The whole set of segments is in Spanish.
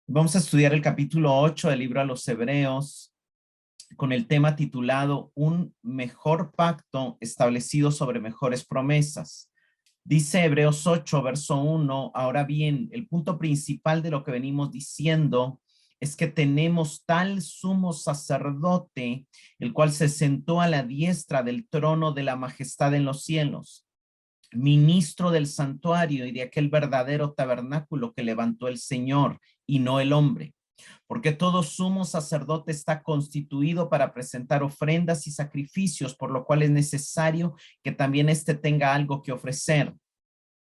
Vamos a estudiar el capítulo 8 del libro a los Hebreos con el tema titulado Un mejor pacto establecido sobre mejores promesas. Dice Hebreos 8, verso 1, ahora bien, el punto principal de lo que venimos diciendo es que tenemos tal sumo sacerdote, el cual se sentó a la diestra del trono de la majestad en los cielos, ministro del santuario y de aquel verdadero tabernáculo que levantó el Señor y no el hombre. Porque todo sumo sacerdote está constituido para presentar ofrendas y sacrificios, por lo cual es necesario que también éste tenga algo que ofrecer.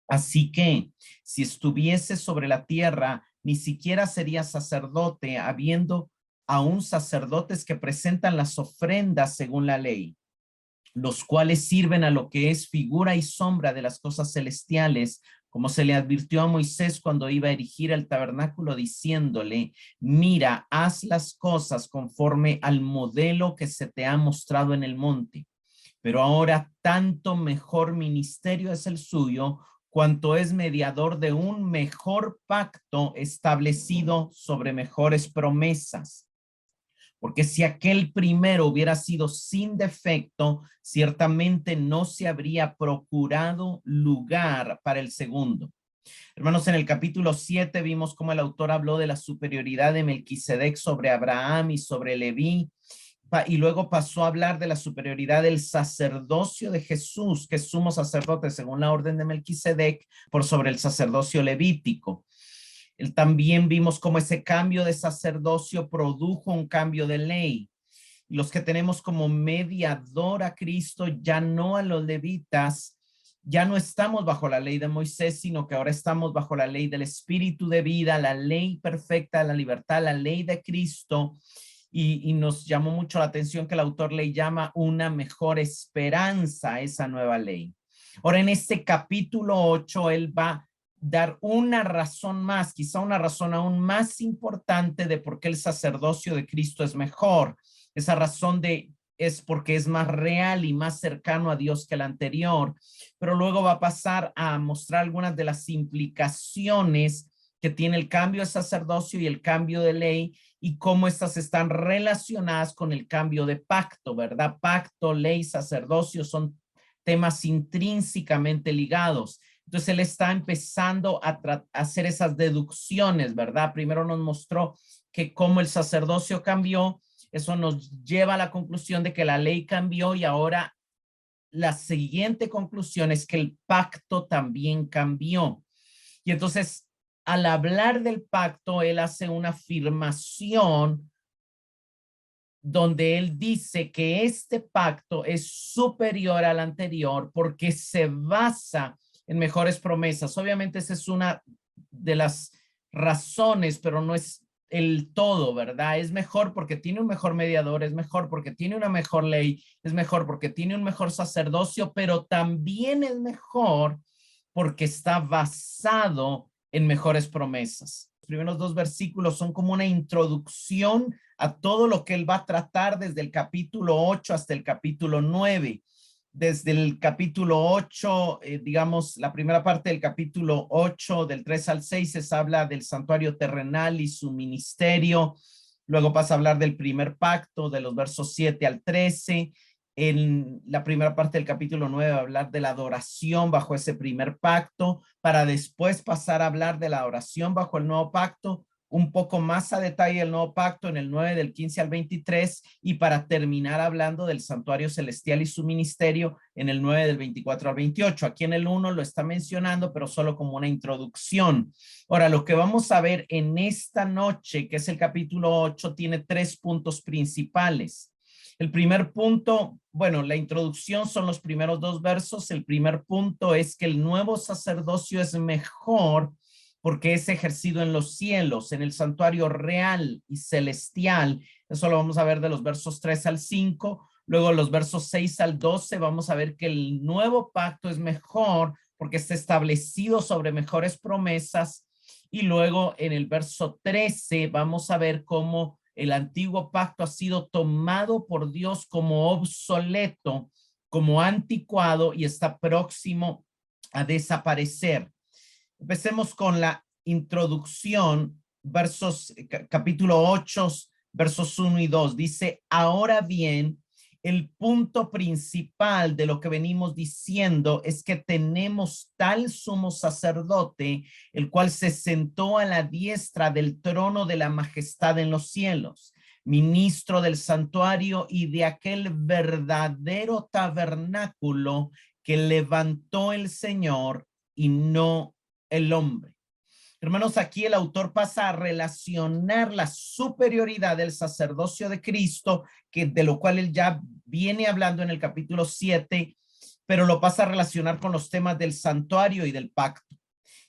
Así que, si estuviese sobre la tierra, ni siquiera sería sacerdote, habiendo aún sacerdotes que presentan las ofrendas según la ley, los cuales sirven a lo que es figura y sombra de las cosas celestiales, como se le advirtió a Moisés cuando iba a erigir el tabernáculo, diciéndole, mira, haz las cosas conforme al modelo que se te ha mostrado en el monte. Pero ahora tanto mejor ministerio es el suyo, cuanto es mediador de un mejor pacto establecido sobre mejores promesas. Porque si aquel primero hubiera sido sin defecto, ciertamente no se habría procurado lugar para el segundo. Hermanos, en el capítulo 7 vimos cómo el autor habló de la superioridad de Melquisedec sobre Abraham y sobre Leví, y luego pasó a hablar de la superioridad del sacerdocio de Jesús, que es sumo sacerdote según la orden de Melquisedec, por sobre el sacerdocio levítico. También vimos cómo ese cambio de sacerdocio produjo un cambio de ley. Los que tenemos como mediador a Cristo, ya no a los levitas, ya no estamos bajo la ley de Moisés, sino que ahora estamos bajo la ley del espíritu de vida, la ley perfecta de la libertad, la ley de Cristo. Y nos llamó mucho la atención que el autor le llama una mejor esperanza a esa nueva ley. Ahora, en este capítulo 8, él va a dar una razón más, quizá una razón aún más importante de por qué el sacerdocio de Cristo es mejor. Esa razón es porque es más real y más cercano a Dios que el anterior, pero luego va a pasar a mostrar algunas de las implicaciones que tiene el cambio de sacerdocio y el cambio de ley y cómo estas están relacionadas con el cambio de pacto, ¿verdad? Pacto, ley, sacerdocio son temas intrínsecamente ligados. Entonces él está empezando a hacer esas deducciones, ¿verdad? Primero nos mostró que cómo el sacerdocio cambió, eso nos lleva a la conclusión de que la ley cambió y ahora la siguiente conclusión es que el pacto también cambió. Y entonces, al hablar del pacto, él hace una afirmación donde él dice que este pacto es superior al anterior porque se basa en mejores promesas. Obviamente esa es una de las razones, pero no es el todo, ¿verdad? Es mejor porque tiene un mejor mediador, es mejor porque tiene una mejor ley, es mejor porque tiene un mejor sacerdocio, pero también es mejor porque está basado en mejores promesas. Los primeros dos versículos son como una introducción a todo lo que él va a tratar desde el capítulo 8 hasta el capítulo 9. Desde el capítulo 8, digamos, la primera parte del capítulo 8, del 3 al 6, se habla del santuario terrenal y su ministerio. Luego pasa a hablar del primer pacto, de los versos 7 al 13. En la primera parte del capítulo 9 va a hablar de la adoración bajo ese primer pacto, para después pasar a hablar de la adoración bajo el nuevo pacto, un poco más a detalle el nuevo pacto en el 9 del 15 al 23 y para terminar hablando del santuario celestial y su ministerio en el 9 del 24 al 28. Aquí en el 1 lo está mencionando, pero solo como una introducción. Ahora, lo que vamos a ver en esta noche, que es el capítulo 8, tiene 3 puntos principales. El primer punto, bueno, la introducción son los primeros 2 versos. El primer punto es que el nuevo sacerdocio es mejor porque es ejercido en los cielos, en el santuario real y celestial. Eso lo vamos a ver de los versos 3 al 5. Luego los versos 6 al 12 vamos a ver que el nuevo pacto es mejor porque está establecido sobre mejores promesas. Y luego en el verso 13 vamos a ver cómo el antiguo pacto ha sido tomado por Dios como obsoleto, como anticuado y está próximo a desaparecer. Empecemos con la introducción capítulo 8, versos 1 y 2. Dice, ahora bien, el punto principal de lo que venimos diciendo es que tenemos tal sumo sacerdote, el cual se sentó a la diestra del trono de la majestad en los cielos, ministro del santuario y de aquel verdadero tabernáculo que levantó el Señor y no el hombre. Hermanos, aquí el autor pasa a relacionar la superioridad del sacerdocio de Cristo, de lo cual él ya viene hablando en el capítulo 7, pero lo pasa a relacionar con los temas del santuario y del pacto.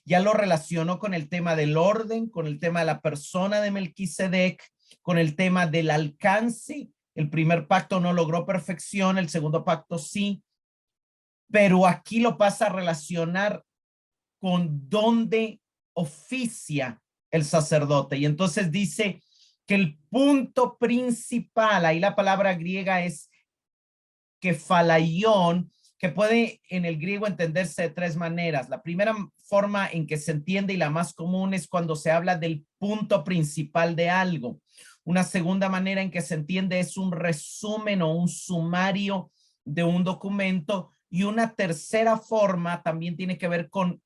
Ya lo relacionó con el tema del orden, con el tema de la persona de Melquisedec, con el tema del alcance. El primer pacto no logró perfección, el segundo pacto sí, pero aquí lo pasa a relacionar con dónde oficia el sacerdote. Y entonces dice que el punto principal, ahí la palabra griega es kefalaion, que puede en el griego entenderse de tres maneras. La primera forma en que se entiende y la más común es cuando se habla del punto principal de algo. Una segunda manera en que se entiende es un resumen o un sumario de un documento. Y una tercera forma también tiene que ver con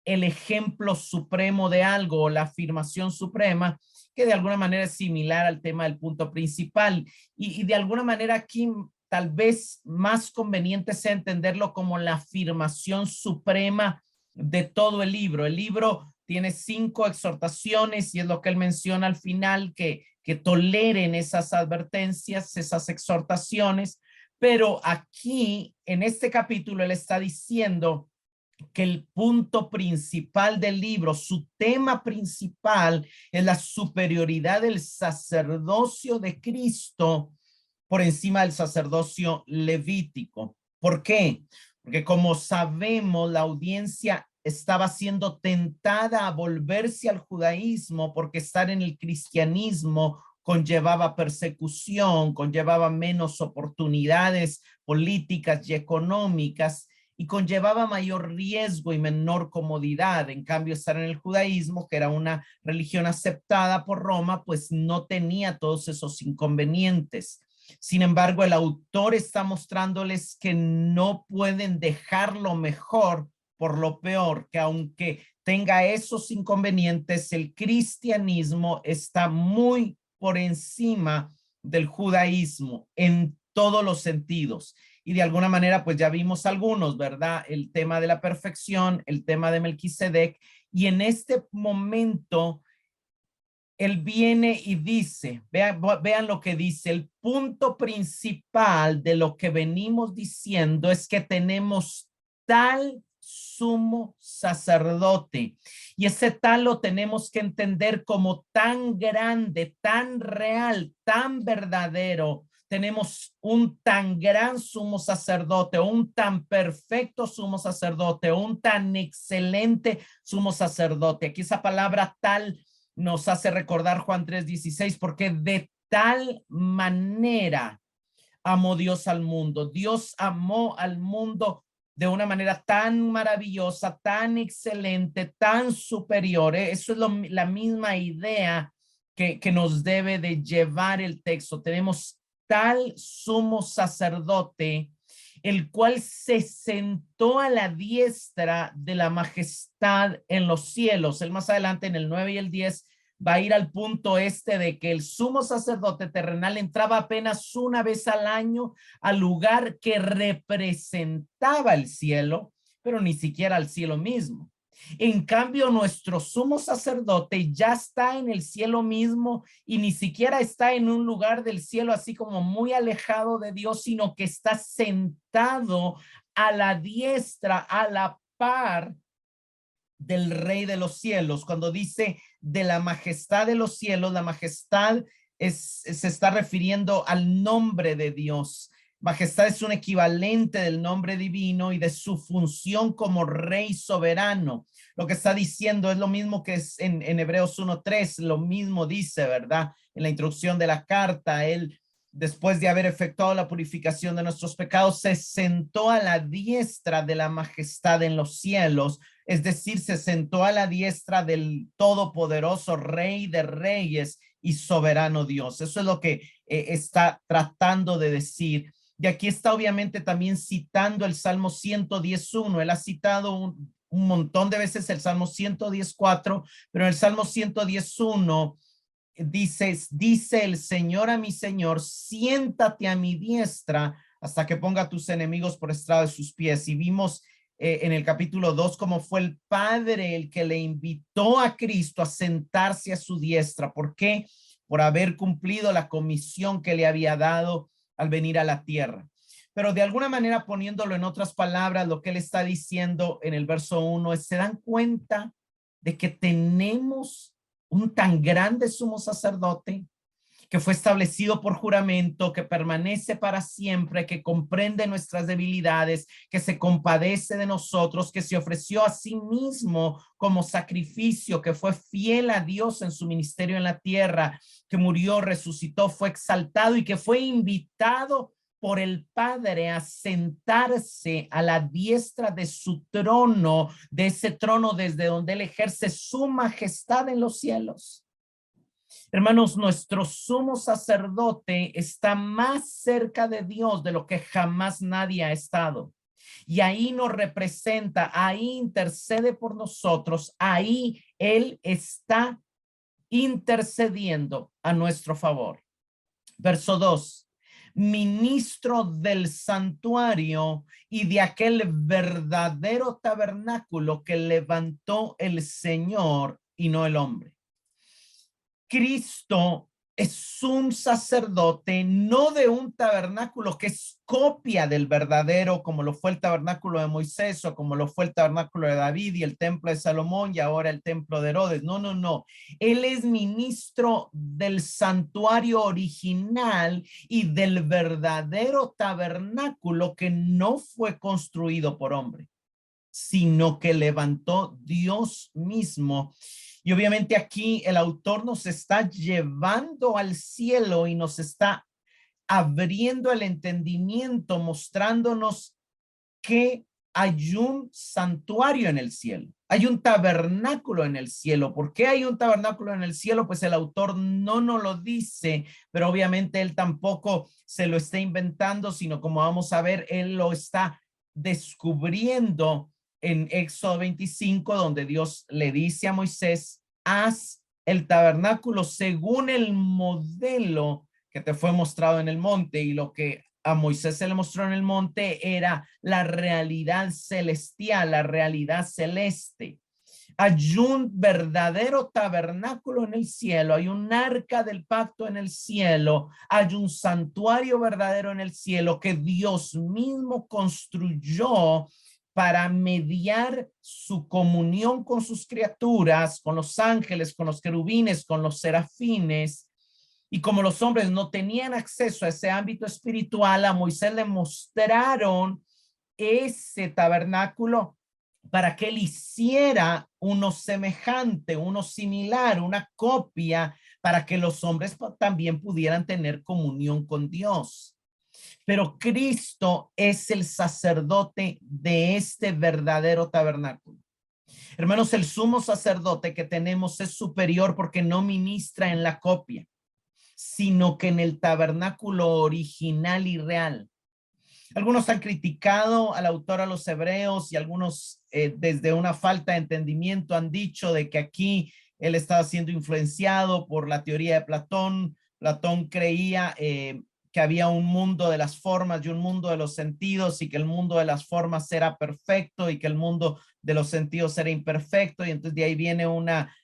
el ejemplo supremo de algo o la afirmación suprema, que de alguna manera es similar al tema del punto principal. Y de alguna manera aquí tal vez más conveniente sea entenderlo como la afirmación suprema de todo el libro. El libro tiene 5 exhortaciones y es lo que él menciona al final, que toleren esas advertencias, esas exhortaciones. Pero aquí, en este capítulo, él está diciendo que el punto principal del libro, su tema principal, es la superioridad del sacerdocio de Cristo por encima del sacerdocio levítico. ¿Por qué? Porque como sabemos, la audiencia estaba siendo tentada a volverse al judaísmo porque estar en el cristianismo conllevaba persecución, conllevaba menos oportunidades políticas y económicas y conllevaba mayor riesgo y menor comodidad. En cambio, estar en el judaísmo, que era una religión aceptada por Roma, pues no tenía todos esos inconvenientes. Sin embargo, el autor está mostrándoles que no pueden dejar lo mejor por lo peor, que aunque tenga esos inconvenientes, el cristianismo está muy por encima del judaísmo en todos los sentidos. Y de alguna manera, pues ya vimos algunos, ¿verdad? El tema de la perfección, el tema de Melquisedec, y en este momento él viene y dice, vean lo que dice, el punto principal de lo que venimos diciendo es que tenemos tal sumo sacerdote, y ese tal lo tenemos que entender como tan grande, tan real, tan verdadero. Tenemos un tan gran sumo sacerdote, un tan perfecto sumo sacerdote, un tan excelente sumo sacerdote. Aquí esa palabra tal nos hace recordar Juan 3:16, porque de tal manera amó Dios al mundo. Dios amó al mundo de una manera tan maravillosa, tan excelente, tan superior. Eso es la misma idea que nos debe de llevar el texto. Tenemos tal sumo sacerdote, el cual se sentó a la diestra de la majestad en los cielos. Él más adelante en el 9 y el 10 va a ir al punto de que el sumo sacerdote terrenal entraba apenas una vez al año al lugar que representaba el cielo, pero ni siquiera al cielo mismo. En cambio, nuestro sumo sacerdote ya está en el cielo mismo y ni siquiera está en un lugar del cielo así como muy alejado de Dios, sino que está sentado a la diestra, a la par del Rey de los cielos. Cuando dice de la majestad de los cielos, la majestad se está refiriendo al nombre de Dios. Majestad es un equivalente del nombre divino y de su función como rey soberano. Lo que está diciendo es lo mismo que es en Hebreos 1:3, lo mismo dice, ¿verdad? En la introducción de la carta, él después de haber efectuado la purificación de nuestros pecados, se sentó a la diestra de la majestad en los cielos, es decir, se sentó a la diestra del todopoderoso Rey de Reyes y soberano Dios. Eso es lo que está tratando de decir. Y aquí está obviamente también citando el Salmo 110.1. Él ha citado un montón de veces el Salmo 110.4, pero en el Salmo 110.1 dice el Señor a mi Señor, siéntate a mi diestra hasta que ponga a tus enemigos por estrado de sus pies. Y vimos en el capítulo 2 cómo fue el Padre el que le invitó a Cristo a sentarse a su diestra. ¿Por qué? Por haber cumplido la comisión que le había dado al venir a la tierra. Pero de alguna manera, poniéndolo en otras palabras, lo que él está diciendo en el verso 1 es, ¿se dan cuenta de que tenemos un tan grande sumo sacerdote que fue establecido por juramento, que permanece para siempre, que comprende nuestras debilidades, que se compadece de nosotros, que se ofreció a sí mismo como sacrificio, que fue fiel a Dios en su ministerio en la tierra, que murió, resucitó, fue exaltado y que fue invitado por el Padre a sentarse a la diestra de su trono, de ese trono desde donde él ejerce su majestad en los cielos? Hermanos, nuestro sumo sacerdote está más cerca de Dios de lo que jamás nadie ha estado. Y ahí nos representa, ahí intercede por nosotros, ahí él está intercediendo a nuestro favor. Verso 2. Ministro del santuario y de aquel verdadero tabernáculo que levantó el Señor y no el hombre. Cristo es un sacerdote, no de un tabernáculo que es copia del verdadero, como lo fue el tabernáculo de Moisés o como lo fue el tabernáculo de David y el templo de Salomón y ahora el templo de Herodes. No, no, no. Él es ministro del santuario original y del verdadero tabernáculo que no fue construido por hombre, sino que levantó Dios mismo. Y obviamente aquí el autor nos está llevando al cielo y nos está abriendo el entendimiento, mostrándonos que hay un santuario en el cielo, hay un tabernáculo en el cielo. ¿Por qué hay un tabernáculo en el cielo? Pues el autor no nos lo dice, pero obviamente él tampoco se lo está inventando, sino como vamos a ver, él lo está descubriendo en Éxodo 25, donde Dios le dice a Moisés, haz el tabernáculo según el modelo que te fue mostrado en el monte. Y lo que a Moisés se le mostró en el monte era la realidad celestial, la realidad celeste. Hay un verdadero tabernáculo en el cielo, hay un arca del pacto en el cielo, hay un santuario verdadero en el cielo que Dios mismo construyó para mediar su comunión con sus criaturas, con los ángeles, con los querubines, con los serafines. Y como los hombres no tenían acceso a ese ámbito espiritual, a Moisés le mostraron ese tabernáculo para que él hiciera uno semejante, uno similar, una copia, para que los hombres también pudieran tener comunión con Dios. Pero Cristo es el sacerdote de este verdadero tabernáculo. Hermanos, el sumo sacerdote que tenemos es superior porque no ministra en la copia, sino que en el tabernáculo original y real. Algunos han criticado al autor a los hebreos y algunos desde una falta de entendimiento han dicho de que aquí él estaba siendo influenciado por la teoría de Platón. Platón creía que había un mundo de las formas y un mundo de los sentidos y que el mundo de las formas era perfecto y que el mundo de los sentidos era imperfecto. Y entonces de ahí viene una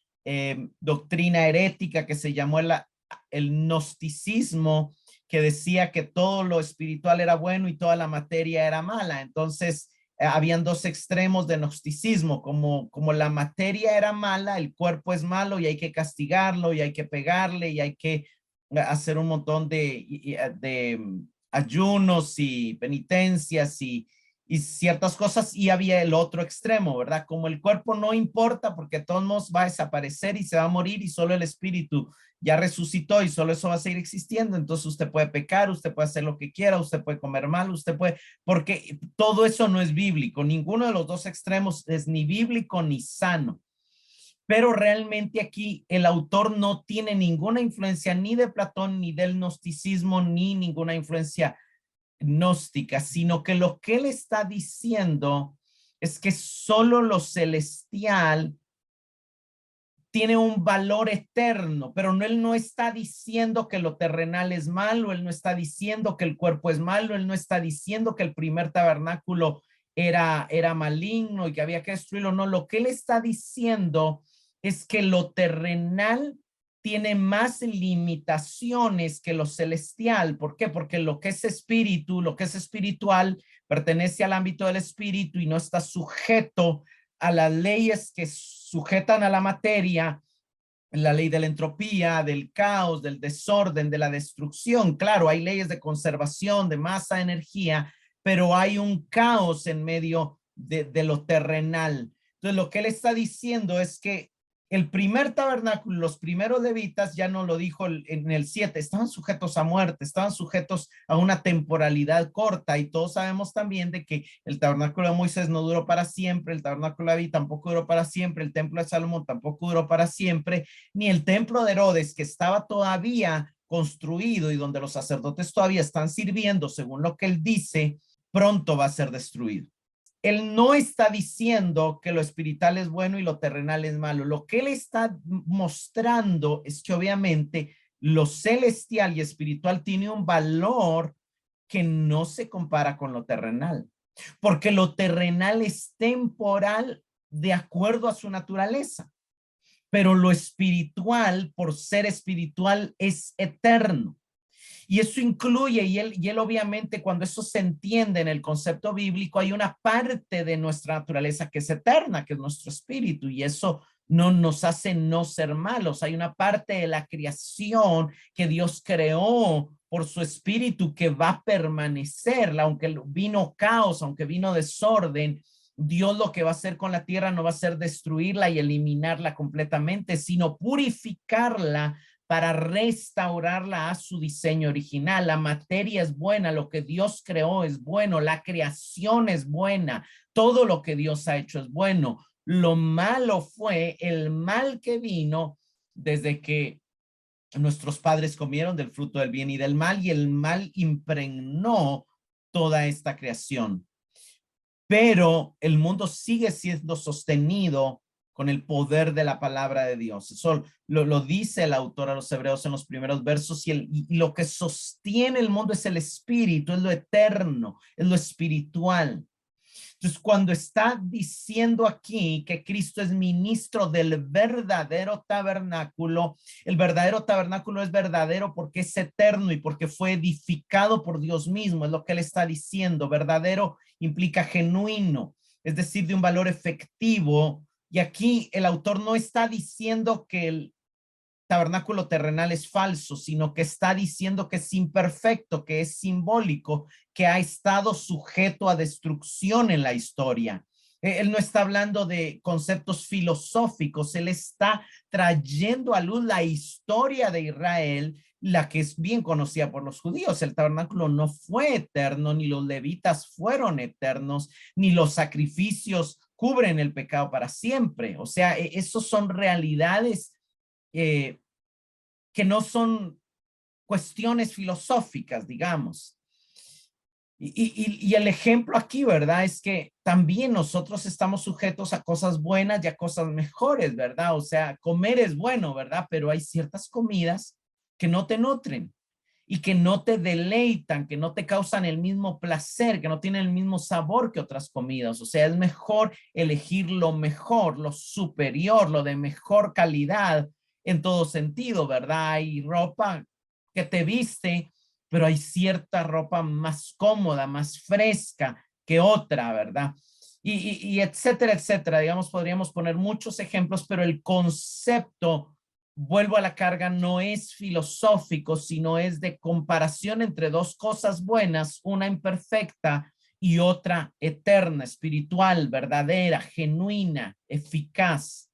doctrina herética que se llamó el gnosticismo, que decía que todo lo espiritual era bueno y toda la materia era mala. Entonces, habían dos extremos de gnosticismo, como la materia era mala, el cuerpo es malo y hay que castigarlo y hay que pegarle y hay que hacer un montón de ayunos y penitencias y y ciertas cosas, y había el otro extremo, ¿verdad? Como el cuerpo no importa porque de todos modos va a desaparecer y se va a morir y solo el espíritu ya resucitó y solo eso va a seguir existiendo, entonces usted puede pecar, usted puede hacer lo que quiera, usted puede comer mal, usted puede, porque todo eso no es bíblico, ninguno de los dos extremos es ni bíblico ni sano. Pero realmente aquí el autor no tiene ninguna influencia ni de Platón, ni del gnosticismo, ni ninguna influencia gnóstica, sino que lo que él está diciendo es que solo lo celestial tiene un valor eterno, pero no, él no está diciendo que lo terrenal es malo, él no está diciendo que el cuerpo es malo, él no está diciendo que el primer tabernáculo era maligno y que había que destruirlo, no, lo que él está diciendo es que lo terrenal tiene más limitaciones que lo celestial. ¿Por qué? Porque lo que es espíritu, lo que es espiritual, pertenece al ámbito del espíritu y no está sujeto a las leyes que sujetan a la materia, la ley de la entropía, del caos, del desorden, de la destrucción. Claro, hay leyes de conservación, de masa, energía, pero hay un caos en medio de lo terrenal. Entonces, lo que él está diciendo es que el primer tabernáculo, los primeros levitas, ya no lo dijo en el 7, estaban sujetos a muerte, estaban sujetos a una temporalidad corta y todos sabemos también de que el tabernáculo de Moisés no duró para siempre, el tabernáculo de David tampoco duró para siempre, el templo de Salomón tampoco duró para siempre, ni el templo de Herodes que estaba todavía construido y donde los sacerdotes todavía están sirviendo, según lo que él dice, pronto va a ser destruido. Él no está diciendo que lo espiritual es bueno y lo terrenal es malo. Lo que él está mostrando es que obviamente lo celestial y espiritual tiene un valor que no se compara con lo terrenal, porque lo terrenal es temporal de acuerdo a su naturaleza, pero lo espiritual, por ser espiritual, es eterno. Y eso incluye, y él obviamente cuando eso se entiende en el concepto bíblico, hay una parte de nuestra naturaleza que es eterna, que es nuestro espíritu, y eso no nos hace no ser malos. Hay una parte de la creación que Dios creó por su espíritu que va a permanecer, aunque vino caos, aunque vino desorden. Dios lo que va a hacer con la tierra no va a ser destruirla y eliminarla completamente, sino purificarla para restaurarla a su diseño original. La materia es buena, lo que Dios creó es bueno, la creación es buena, todo lo que Dios ha hecho es bueno. Lo malo fue el mal que vino desde que nuestros padres comieron del fruto del bien y del mal, y el mal impregnó toda esta creación. Pero el mundo sigue siendo sostenido con el poder de la palabra de Dios. Eso lo dice el autor a los Hebreos en los primeros versos, y lo que sostiene el mundo es el espíritu, es lo eterno, es lo espiritual. Entonces, cuando está diciendo aquí que Cristo es ministro del verdadero tabernáculo, el verdadero tabernáculo es verdadero porque es eterno y porque fue edificado por Dios mismo, es lo que él está diciendo. Verdadero implica genuino, es decir, de un valor efectivo. Y aquí el autor no está diciendo que el tabernáculo terrenal es falso, sino que está diciendo que es imperfecto, que es simbólico, que ha estado sujeto a destrucción en la historia. Él no está hablando de conceptos filosóficos, él está trayendo a luz la historia de Israel, la que es bien conocida por los judíos. El tabernáculo no fue eterno, ni los levitas fueron eternos, ni los sacrificios cubren el pecado para siempre. O sea, esos son realidades eh, que no son cuestiones filosóficas, digamos. Y el ejemplo aquí, ¿verdad? Es que también nosotros estamos sujetos a cosas buenas y a cosas mejores, ¿verdad? O sea, comer es bueno, ¿verdad? Pero hay ciertas comidas que no te nutren y que no te deleitan, que no te causan el mismo placer, que no tienen el mismo sabor que otras comidas. O sea, es mejor elegir lo mejor, lo superior, lo de mejor calidad en todo sentido, ¿verdad? Hay ropa que te viste, pero hay cierta ropa más cómoda, más fresca que otra, ¿verdad? Y etcétera, etcétera. Digamos, podríamos poner muchos ejemplos, pero el concepto, vuelvo a la carga, no es filosófico, sino es de comparación entre dos cosas buenas, una imperfecta y otra eterna, espiritual, verdadera, genuina, eficaz.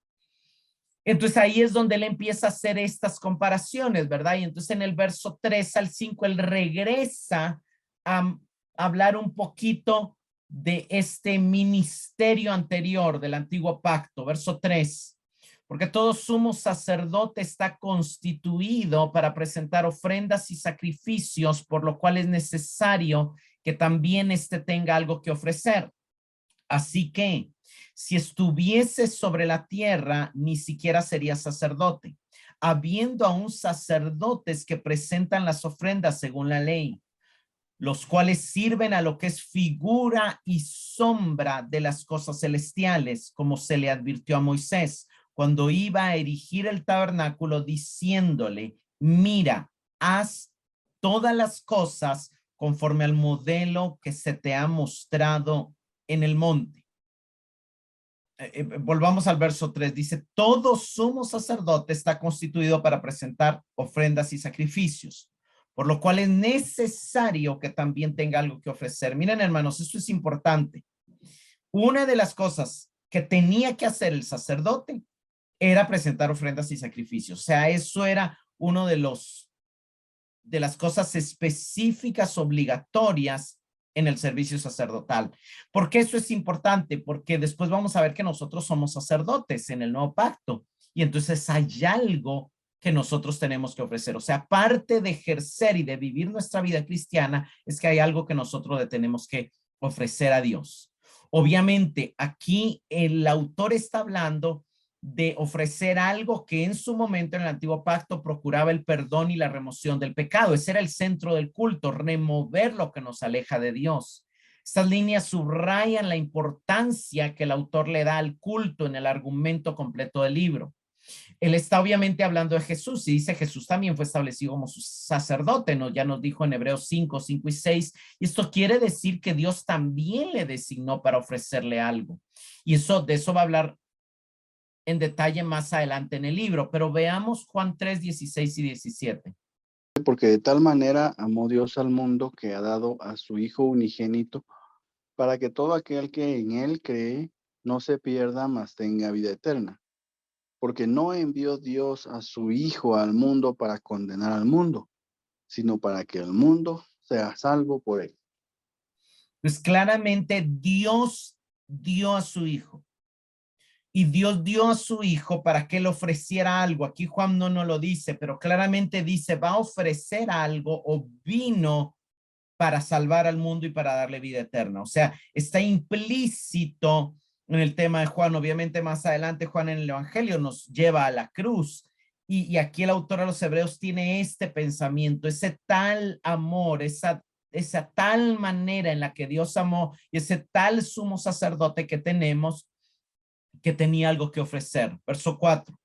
Entonces ahí es donde él empieza a hacer estas comparaciones, ¿verdad? Y entonces en el verso 3 al 5 él regresa a hablar un poquito de este ministerio anterior del antiguo pacto. Verso 3. Porque todo sumo sacerdote está constituido para presentar ofrendas y sacrificios, por lo cual es necesario que también éste tenga algo que ofrecer. Así que si estuviese sobre la tierra, ni siquiera sería sacerdote, habiendo aún sacerdotes que presentan las ofrendas según la ley, los cuales sirven a lo que es figura y sombra de las cosas celestiales, como se le advirtió a Moisés cuando iba a erigir el tabernáculo, diciéndole, mira, haz todas las cosas conforme al modelo que se te ha mostrado en el monte. Volvamos al verso 3, dice, todo sumo sacerdote está constituido para presentar ofrendas y sacrificios, por lo cual es necesario que también tenga algo que ofrecer. Miren, hermanos, esto es importante. Una de las cosas que tenía que hacer el sacerdote era presentar ofrendas y sacrificios. O sea, eso era uno de las cosas específicas obligatorias en el servicio sacerdotal. ¿Por qué eso es importante? Porque después vamos a ver que nosotros somos sacerdotes en el nuevo pacto y entonces hay algo que nosotros tenemos que ofrecer. O sea, aparte de ejercer y de vivir nuestra vida cristiana, es que hay algo que nosotros le tenemos que ofrecer a Dios. Obviamente, aquí el autor está hablando de ofrecer algo que en su momento en el antiguo pacto procuraba el perdón y la remoción del pecado. Ese era el centro del culto, remover lo que nos aleja de Dios. Estas líneas subrayan la importancia que el autor le da al culto en el argumento completo del libro. Él está obviamente hablando de Jesús y dice Jesús también fue establecido como su sacerdote, ¿no? Ya nos dijo en Hebreos 5, 5 y 6. Y esto quiere decir que Dios también le designó para ofrecerle algo. Y de eso va a hablar en detalle más adelante en el libro, pero veamos Juan 3, 16 y 17. Porque de tal manera amó Dios al mundo que ha dado a su Hijo unigénito, para que todo aquel que en él cree no se pierda, mas tenga vida eterna. Porque no envió Dios a su Hijo al mundo para condenar al mundo, sino para que el mundo sea salvo por él. Pues claramente Dios dio a su Hijo. Y Dios dio a su Hijo para que él ofreciera algo. Aquí Juan no nos lo dice, pero claramente dice, va a ofrecer algo o vino para salvar al mundo y para darle vida eterna. O sea, está implícito en el tema de Juan. Obviamente más adelante Juan en el Evangelio nos lleva a la cruz. Y aquí el autor a los Hebreos tiene este pensamiento, ese tal amor, esa tal manera en la que Dios amó y ese tal sumo sacerdote que tenemos, que tenía algo que ofrecer. Verso 4.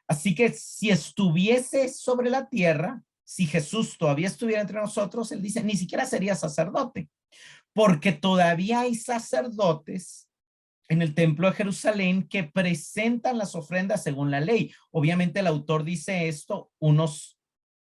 Así que si estuviese sobre la tierra, si Jesús todavía estuviera entre nosotros, él dice, ni siquiera sería sacerdote, porque todavía hay sacerdotes en el templo de Jerusalén que presentan las ofrendas según la ley. Obviamente el autor dice esto unos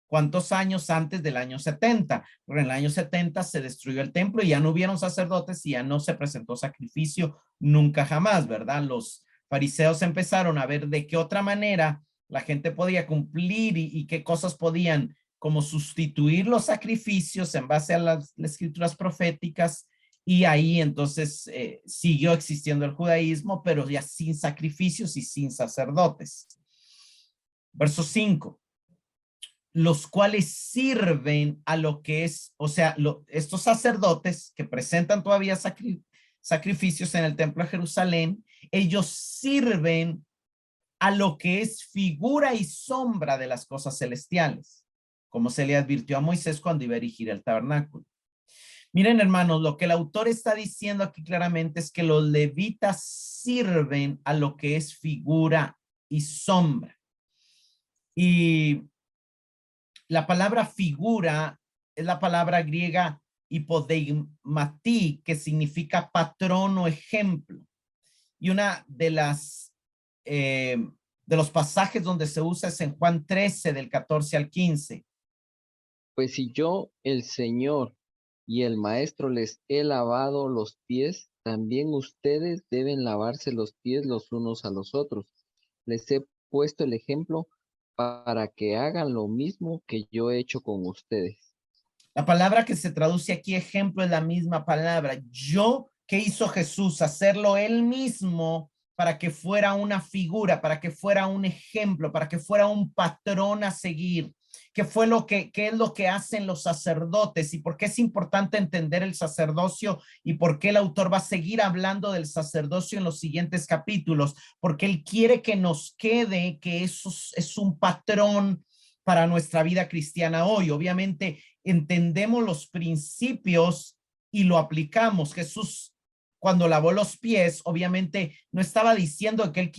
cuantos años antes del año 70, pero en el año 70 se destruyó el templo y ya no hubieron sacerdotes y ya no se presentó sacrificio nunca jamás, ¿verdad? Los fariseos empezaron a ver de qué otra manera la gente podía cumplir y qué cosas podían como sustituir los sacrificios en base a las escrituras proféticas, y ahí entonces siguió existiendo el judaísmo, pero ya sin sacrificios y sin sacerdotes. Verso 5. Los cuales sirven a lo que es, o sea, estos sacerdotes que presentan todavía sacrificios en el templo de Jerusalén, ellos sirven a lo que es figura y sombra de las cosas celestiales, como se le advirtió a Moisés cuando iba a erigir el tabernáculo. Miren, hermanos, lo que el autor está diciendo aquí claramente es que los levitas sirven a lo que es figura y sombra. Y la palabra figura es la palabra griega hipodeimati, que significa patrón o ejemplo. Y una de los pasajes donde se usa es en Juan 13, del 14 al 15. Pues si yo, el Señor, y el maestro les he lavado los pies, también ustedes deben lavarse los pies los unos a los otros. Les he puesto el ejemplo para que hagan lo mismo que yo he hecho con ustedes. La palabra que se traduce aquí, ejemplo, es la misma palabra. ¿Qué hizo Jesús? Hacerlo él mismo para que fuera una figura, para que fuera un ejemplo, para que fuera un patrón a seguir. ¿Qué es lo que hacen los sacerdotes y por qué es importante entender el sacerdocio y por qué el autor va a seguir hablando del sacerdocio en los siguientes capítulos? Porque él quiere que nos quede que eso es un patrón para nuestra vida cristiana hoy. Obviamente entendemos los principios y lo aplicamos. Jesús, cuando lavó los pies, obviamente no estaba diciendo que él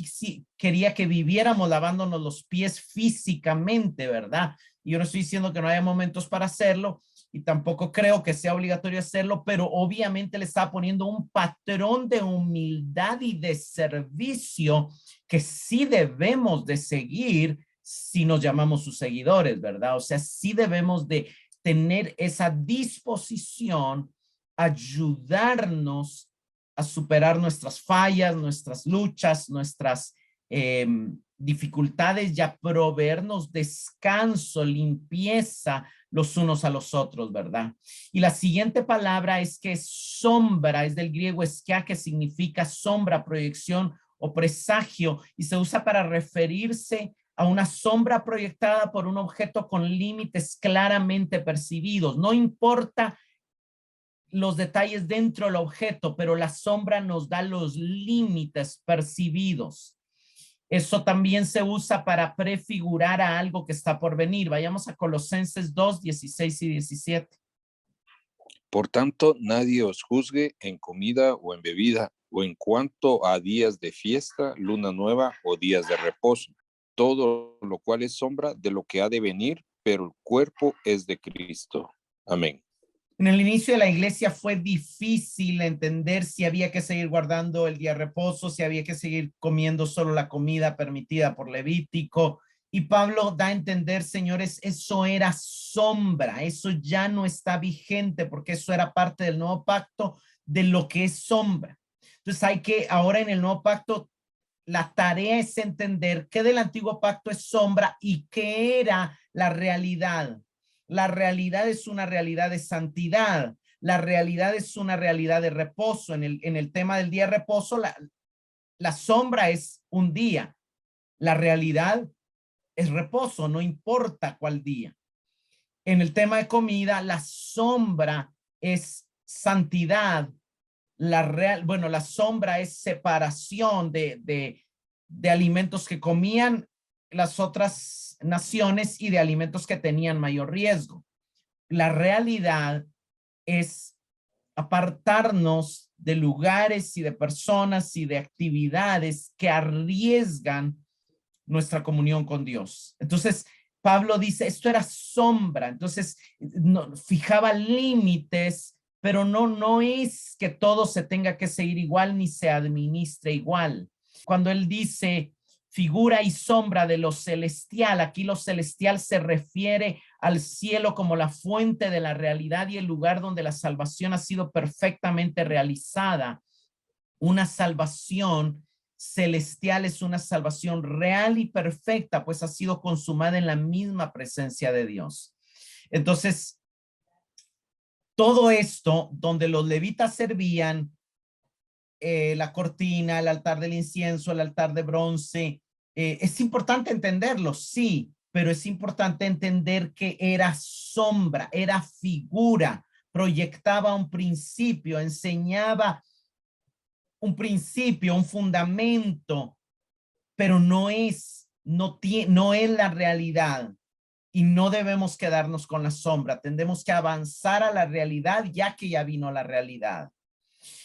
quería que viviéramos lavándonos los pies físicamente, ¿verdad? Y yo no estoy diciendo que no haya momentos para hacerlo y tampoco creo que sea obligatorio hacerlo, pero obviamente le está poniendo un patrón de humildad y de servicio que sí debemos de seguir si nos llamamos sus seguidores, ¿verdad? O sea, sí debemos de tener esa disposición, ayudarnos a superar nuestras fallas, nuestras luchas, nuestras dificultades y a proveernos descanso, limpieza los unos a los otros, ¿verdad? Y la siguiente palabra es que sombra, es del griego esquia, que significa sombra, proyección o presagio, y se usa para referirse a una sombra proyectada por un objeto con límites claramente percibidos. No importa los detalles dentro del objeto, pero la sombra nos da los límites percibidos. Eso también se usa para prefigurar a algo que está por venir. Vayamos a Colosenses 2, 16 y 17. Por tanto, nadie os juzgue en comida o en bebida, o en cuanto a días de fiesta, luna nueva o días de reposo, todo lo cual es sombra de lo que ha de venir, pero el cuerpo es de Cristo. Amén. En el inicio de la iglesia fue difícil entender si había que seguir guardando el día de reposo, si había que seguir comiendo solo la comida permitida por Levítico. Y Pablo da a entender, señores, eso era sombra, eso ya no está vigente porque eso era parte del nuevo pacto de lo que es sombra. Entonces ahora en el nuevo pacto, la tarea es entender qué del antiguo pacto es sombra y qué era la realidad. La realidad es una realidad de santidad. La realidad es una realidad de reposo. En el tema del día de reposo, la sombra es un día. La realidad es reposo, no importa cuál día. En el tema de comida, la sombra es santidad. La sombra es separación de alimentos que comían las otras naciones y de alimentos que tenían mayor riesgo. La realidad es apartarnos de lugares y de personas y de actividades que arriesgan nuestra comunión con Dios. Entonces, Pablo dice, esto era sombra, entonces fijaba límites, pero no es que todo se tenga que seguir igual ni se administre igual. Cuando él dice figura y sombra de lo celestial, aquí lo celestial se refiere al cielo como la fuente de la realidad y el lugar donde la salvación ha sido perfectamente realizada. Una salvación celestial es una salvación real y perfecta, pues ha sido consumada en la misma presencia de Dios. Entonces, todo esto donde los levitas servían, la cortina, el altar del incienso, el altar de bronce, es importante entenderlo, sí, pero es importante entender que era sombra, era figura, proyectaba un principio, enseñaba un principio, un fundamento, pero no es la realidad y no debemos quedarnos con la sombra. Tendremos que avanzar a la realidad ya que ya vino la realidad.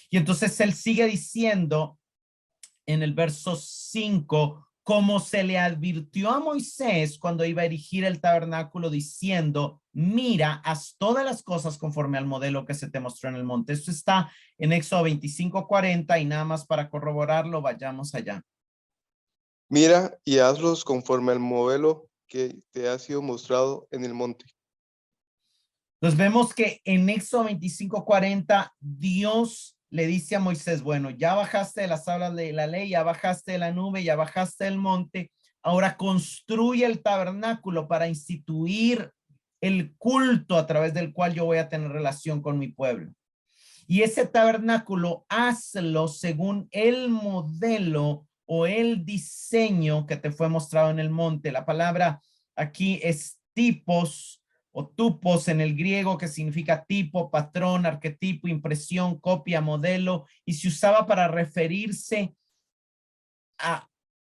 Y entonces él sigue diciendo en el verso 5, como se le advirtió a Moisés cuando iba a erigir el tabernáculo diciendo, mira, haz todas las cosas conforme al modelo que se te mostró en el monte. Esto está en Éxodo 25:40 y nada más para corroborarlo, vayamos allá. Mira y hazlos conforme al modelo que te ha sido mostrado en el monte. Entonces vemos que en Éxodo 25:40 Dios le dice a Moisés, bueno, ya bajaste de las tablas de la ley, ya bajaste de la nube, ya bajaste del monte, ahora construye el tabernáculo para instituir el culto a través del cual yo voy a tener relación con mi pueblo. Y ese tabernáculo, hazlo según el modelo o el diseño que te fue mostrado en el monte. La palabra aquí es tipos o tupos en el griego, que significa tipo, patrón, arquetipo, impresión, copia, modelo, y se usaba para referirse a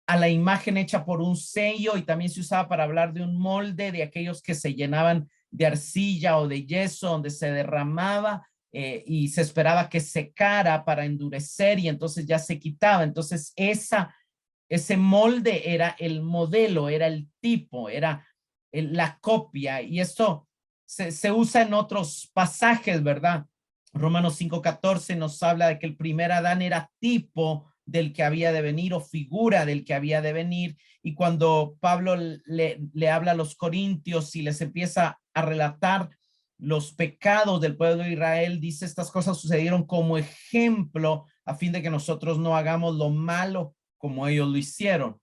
la imagen hecha por un sello, y también se usaba para hablar de un molde, de aquellos que se llenaban de arcilla o de yeso, donde se derramaba y se esperaba que secara para endurecer, y entonces ya se quitaba. Entonces ese molde era el modelo, era el tipo, era la copia, y esto se usa en otros pasajes, ¿verdad? Romanos 5:14 nos habla de que el primer Adán era tipo del que había de venir o figura del que había de venir, y cuando Pablo le habla a los corintios y les empieza a relatar los pecados del pueblo de Israel, dice: estas cosas sucedieron como ejemplo a fin de que nosotros no hagamos lo malo como ellos lo hicieron.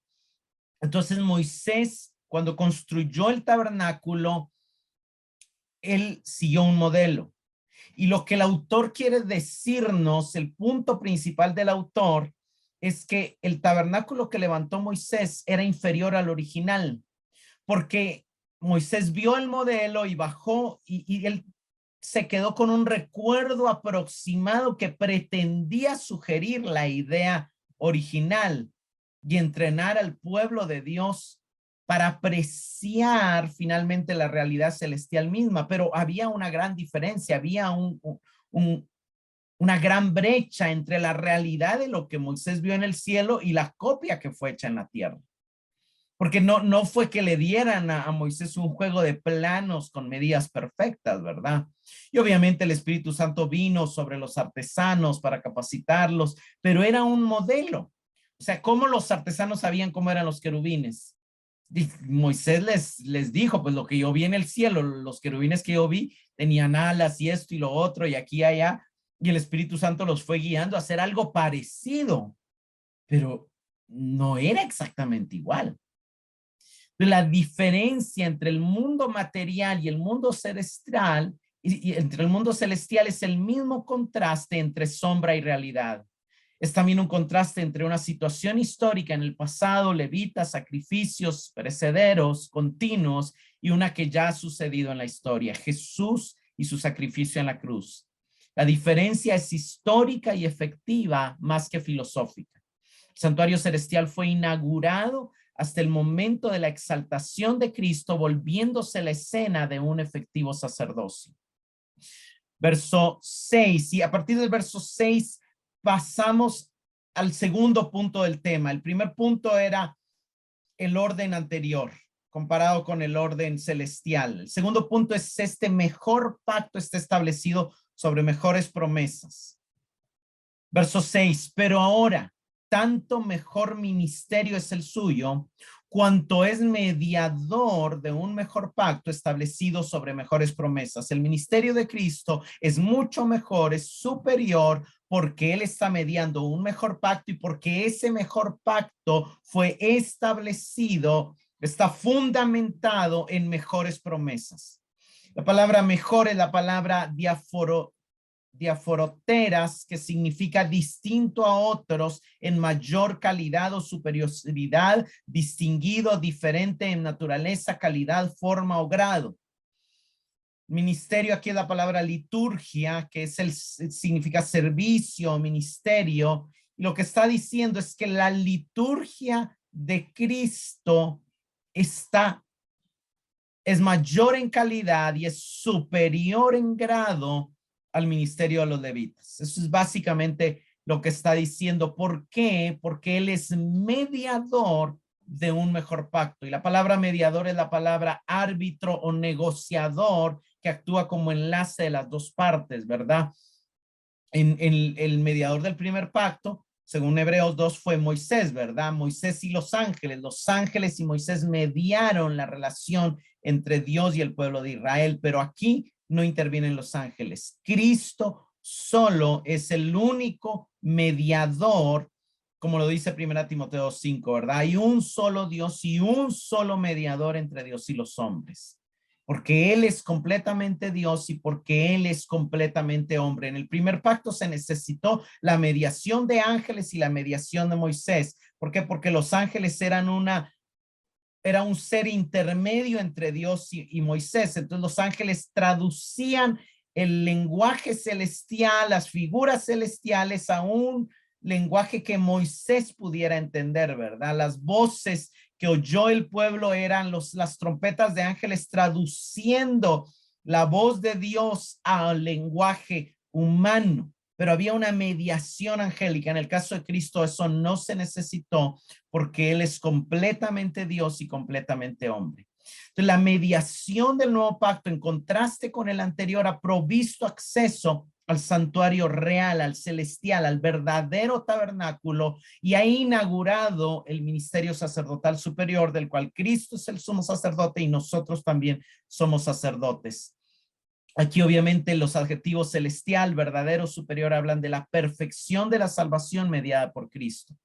Entonces Moisés, cuando construyó el tabernáculo, él siguió un modelo. Y lo que el autor quiere decirnos, el punto principal del autor, es que el tabernáculo que levantó Moisés era inferior al original, porque Moisés vio el modelo y bajó, y él se quedó con un recuerdo aproximado que pretendía sugerir la idea original y entrenar al pueblo de Dios para apreciar finalmente la realidad celestial misma. Pero había una gran diferencia, había una gran brecha entre la realidad de lo que Moisés vio en el cielo y la copia que fue hecha en la tierra. Porque no fue que le dieran a Moisés un juego de planos con medidas perfectas, ¿verdad? Y obviamente el Espíritu Santo vino sobre los artesanos para capacitarlos, pero era un modelo. O sea, ¿cómo los artesanos sabían cómo eran los querubines? Y Moisés les dijo: pues lo que yo vi en el cielo, los querubines que yo vi tenían alas y esto y lo otro y aquí y allá, y el Espíritu Santo los fue guiando a hacer algo parecido, pero no era exactamente igual. La diferencia entre el mundo material y el mundo celestial, y entre el mundo celestial, es el mismo contraste entre sombra y realidad. Es también un contraste entre una situación histórica en el pasado, levitas, sacrificios perecederos, continuos, y una que ya ha sucedido en la historia, Jesús y su sacrificio en la cruz. La diferencia es histórica y efectiva más que filosófica. El santuario celestial fue inaugurado hasta el momento de la exaltación de Cristo, volviéndose la escena de un efectivo sacerdocio. Verso 6, y a partir del verso 6 pasamos al segundo punto del tema. El primer punto era el orden anterior comparado con el orden celestial. El segundo punto es: este mejor pacto está establecido sobre mejores promesas. Verso 6, pero ahora tanto mejor ministerio es el suyo, cuanto es mediador de un mejor pacto establecido sobre mejores promesas. El ministerio de Cristo es mucho mejor, es superior, porque Él está mediando un mejor pacto y porque ese mejor pacto fue establecido, está fundamentado en mejores promesas. La palabra mejor es la palabra diaforoteras, que significa distinto a otros en mayor calidad o superioridad, distinguido, diferente en naturaleza, calidad, forma o grado. Ministerio, aquí es la palabra liturgia, que significa servicio, ministerio. Y lo que está diciendo es que la liturgia de Cristo es mayor en calidad y es superior en grado al ministerio de los levitas. Eso es básicamente lo que está diciendo. ¿Por qué? Porque Él es mediador de un mejor pacto. Y la palabra mediador es la palabra árbitro o negociador, que actúa como enlace de las dos partes, ¿verdad? En el mediador del primer pacto, según Hebreos 2, fue Moisés, ¿verdad? Moisés y los ángeles y Moisés mediaron la relación entre Dios y el pueblo de Israel, pero aquí no intervienen los ángeles. Cristo solo es el único mediador, como lo dice 1 Timoteo 5, ¿verdad? Hay un solo Dios y un solo mediador entre Dios y los hombres, porque Él es completamente Dios y porque Él es completamente hombre. En el primer pacto se necesitó la mediación de ángeles y la mediación de Moisés. ¿Por qué? Porque los ángeles era un ser intermedio entre Dios y Moisés. Entonces los ángeles traducían el lenguaje celestial, las figuras celestiales a un lenguaje que Moisés pudiera entender, ¿verdad? Las voces que oyó el pueblo eran las trompetas de ángeles traduciendo la voz de Dios al lenguaje humano. Pero había una mediación angélica. En el caso de Cristo eso no se necesitó porque Él es completamente Dios y completamente hombre. Entonces, la mediación del nuevo pacto, en contraste con el anterior, ha provisto acceso al santuario real, al celestial, al verdadero tabernáculo, y ha inaugurado el ministerio sacerdotal superior, del cual Cristo es el sumo sacerdote y nosotros también somos sacerdotes. Aquí obviamente los adjetivos celestial, verdadero, superior hablan de la perfección de la salvación mediada por Cristo.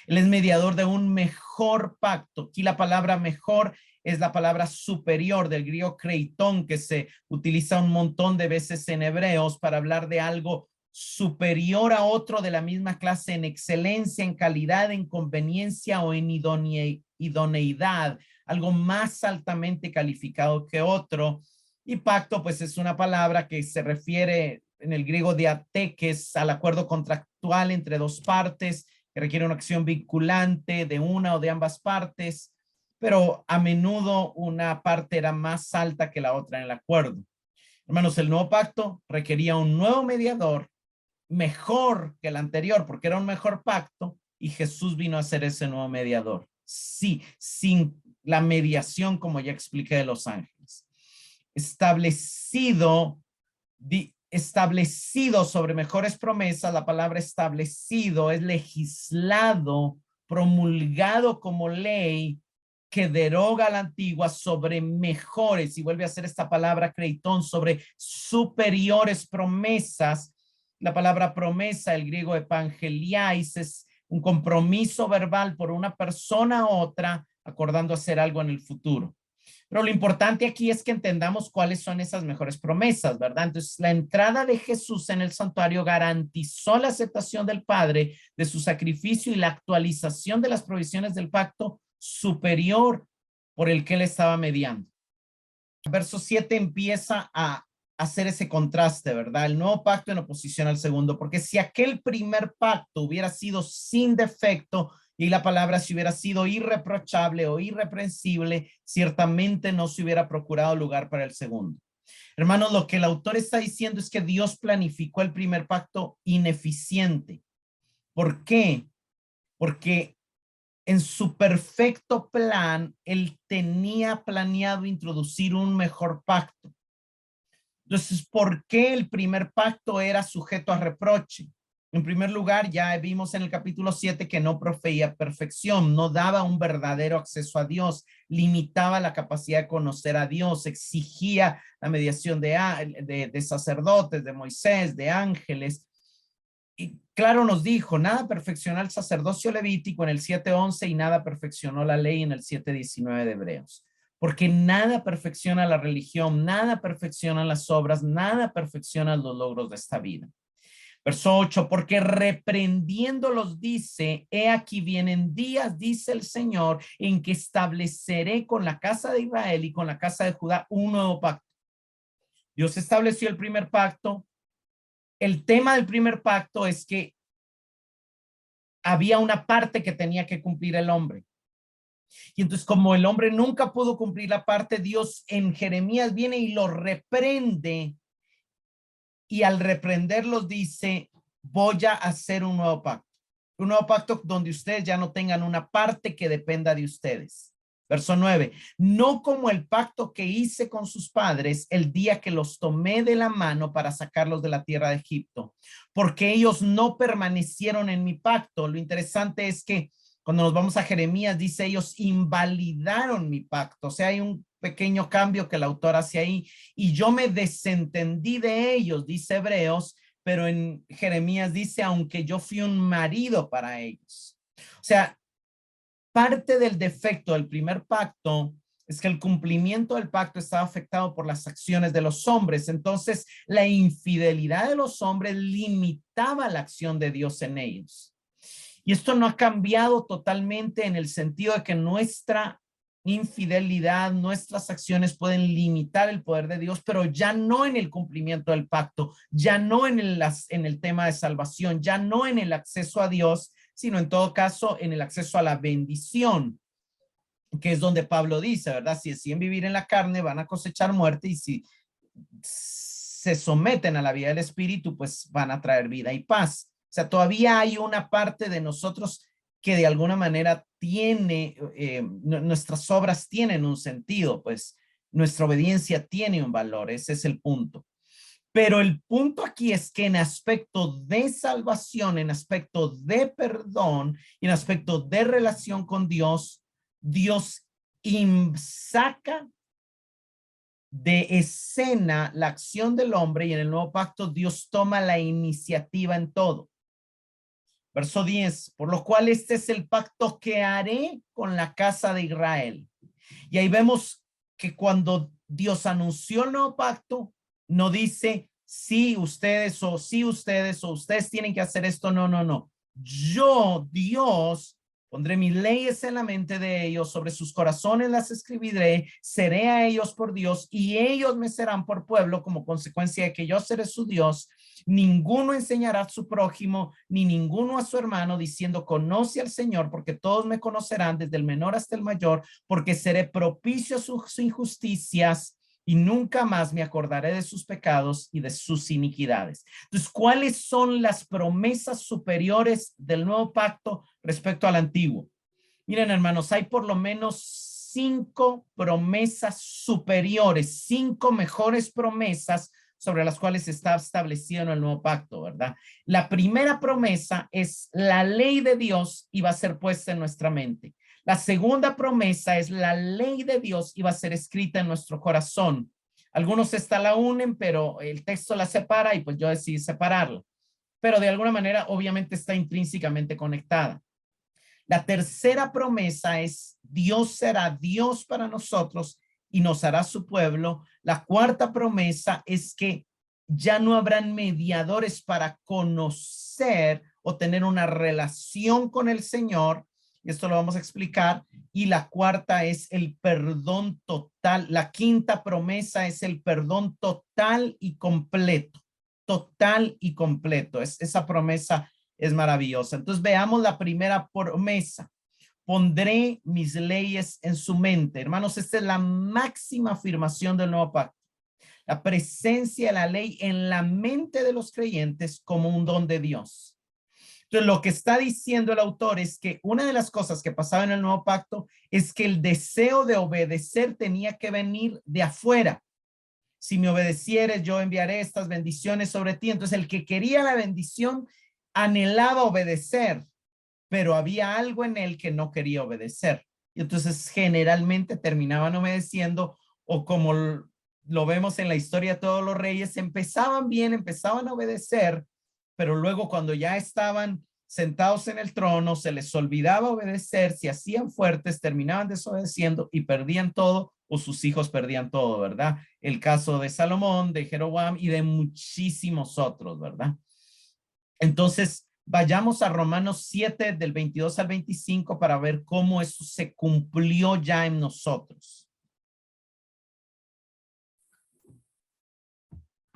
Él es mediador de un mejor pacto. Aquí la palabra mejor es la palabra superior del griego kreiton, que se utiliza un montón de veces en hebreos para hablar de algo superior a otro de la misma clase en excelencia, en calidad, en conveniencia o en idoneidad, algo más altamente calificado que otro. Y pacto, pues es una palabra que se refiere en el griego diatekes al acuerdo contractual entre dos partes, que requiere una acción vinculante de una o de ambas partes, pero a menudo una parte era más alta que la otra en el acuerdo. Hermanos, el nuevo pacto requería un nuevo mediador, mejor que el anterior, porque era un mejor pacto, y Jesús vino a ser ese nuevo mediador. Sí, sin la mediación, como ya expliqué, de los ángeles. Establecido sobre mejores promesas. La palabra establecido es legislado, promulgado como ley que deroga la antigua sobre mejores, y vuelve a ser esta palabra creitón, sobre superiores promesas. La palabra promesa, el griego epangeliais, es un compromiso verbal por una persona a otra acordando hacer algo en el futuro. Pero lo importante aquí es que entendamos cuáles son esas mejores promesas, ¿verdad? Entonces, la entrada de Jesús en el santuario garantizó la aceptación del Padre de su sacrificio y la actualización de las provisiones del pacto superior por el que él estaba mediando. El verso 7 empieza a hacer ese contraste, ¿verdad? El nuevo pacto en oposición al segundo, porque si aquel primer pacto hubiera sido sin defecto, y la palabra si hubiera sido irreprochable o irreprensible, ciertamente no se hubiera procurado lugar para el segundo. Hermanos, lo que el autor está diciendo es que Dios planificó el primer pacto ineficiente. ¿Por qué? Porque en su perfecto plan, él tenía planeado introducir un mejor pacto. Entonces, ¿por qué el primer pacto era sujeto a reproche? En primer lugar, ya vimos en el capítulo 7 que no proveía perfección, no daba un verdadero acceso a Dios, limitaba la capacidad de conocer a Dios, exigía la mediación de sacerdotes, de Moisés, de ángeles. Y claro, nos dijo, nada perfeccionó el sacerdocio levítico en el 7:11 y nada perfeccionó la ley en el 7:19 de Hebreos. Porque nada perfecciona la religión, nada perfecciona las obras, nada perfecciona los logros de esta vida. Verso 8, porque reprendiéndolos dice, he aquí vienen días, dice el Señor, en que estableceré con la casa de Israel y con la casa de Judá un nuevo pacto. Dios estableció el primer pacto. El tema del primer pacto es que había una parte que tenía que cumplir el hombre. Y entonces, como el hombre nunca pudo cumplir la parte, Dios en Jeremías viene y lo reprende. Y al reprenderlos dice, voy a hacer un nuevo pacto donde ustedes ya no tengan una parte que dependa de ustedes. Verso 9, no como el pacto que hice con sus padres el día que los tomé de la mano para sacarlos de la tierra de Egipto, porque ellos no permanecieron en mi pacto. Lo interesante es que cuando nos vamos a Jeremías dice, ellos invalidaron mi pacto. O sea, hay un pequeño cambio que el autor hace ahí. Y yo me desentendí de ellos, dice Hebreos, pero en Jeremías dice, aunque yo fui un marido para ellos. O sea, parte del defecto del primer pacto es que el cumplimiento del pacto estaba afectado por las acciones de los hombres. Entonces, la infidelidad de los hombres limitaba la acción de Dios en ellos. Y esto no ha cambiado totalmente en el sentido de que nuestra infidelidad, nuestras acciones pueden limitar el poder de Dios, pero ya no en el cumplimiento del pacto, ya no en el tema de salvación, ya no en el acceso a Dios, sino en todo caso en el acceso a la bendición, que es donde Pablo dice, ¿verdad? Si deciden vivir en la carne, van a cosechar muerte, y si se someten a la vida del Espíritu, pues van a traer vida y paz. O sea, todavía hay una parte de nosotros que de alguna manera tiene, nuestras obras tienen un sentido, pues nuestra obediencia tiene un valor, ese es el punto. Pero el punto aquí es que en aspecto de salvación, en aspecto de perdón, en aspecto de relación con Dios, Dios saca de escena la acción del hombre, y en el nuevo pacto Dios toma la iniciativa en todo. Verso 10, por lo cual este es el pacto que haré con la casa de Israel. Y ahí vemos que cuando Dios anunció el nuevo pacto, no dice sí ustedes o sí ustedes o ustedes tienen que hacer esto. No, no, no. Yo, Dios, pondré mis leyes en la mente de ellos, sobre sus corazones las escribiré, seré a ellos por Dios y ellos me serán por pueblo, como consecuencia de que yo seré su Dios. Ninguno enseñará a su prójimo, ni ninguno a su hermano, diciendo conoce al Señor, porque todos me conocerán, desde el menor hasta el mayor, porque seré propicio a sus injusticias y nunca más me acordaré de sus pecados y de sus iniquidades. Entonces, ¿cuáles son las promesas superiores del nuevo pacto respecto al antiguo? Miren, hermanos, hay por lo menos 5 promesas superiores, 5 mejores promesas sobre las cuales está establecido en el nuevo pacto, ¿verdad? La primera promesa es la ley de Dios y va a ser puesta en nuestra mente. La segunda promesa es la ley de Dios y va a ser escrita en nuestro corazón. Algunos esta la unen, pero el texto la separa y pues yo decidí separarla. Pero de alguna manera, obviamente está intrínsecamente conectada. La tercera promesa es Dios será Dios para nosotros y nos hará su pueblo. La cuarta promesa es que ya no habrán mediadores para conocer o tener una relación con el Señor. Esto lo vamos a explicar. Y la cuarta es el perdón total. La quinta promesa es el perdón total y completo. Total y completo. Esa promesa es maravillosa. Entonces veamos la primera promesa. Pondré mis leyes en su mente. Hermanos, esta es la máxima afirmación del nuevo pacto. La presencia de la ley en la mente de los creyentes como un don de Dios. Entonces, lo que está diciendo el autor es que una de las cosas que pasaba en el nuevo pacto es que el deseo de obedecer tenía que venir de afuera. Si me obedecieres, yo enviaré estas bendiciones sobre ti. Entonces, el que quería la bendición anhelaba obedecer, pero había algo en él que no quería obedecer. Y entonces generalmente terminaban obedeciendo, o como lo vemos en la historia de todos los reyes, empezaban bien, empezaban a obedecer, pero luego cuando ya estaban sentados en el trono, se les olvidaba obedecer, se hacían fuertes, terminaban desobedeciendo y perdían todo, o sus hijos perdían todo, ¿verdad? El caso de Salomón, de Jeroboam y de muchísimos otros, ¿verdad? Entonces, vayamos a Romanos 7 del 22 al 25 para ver cómo eso se cumplió ya en nosotros.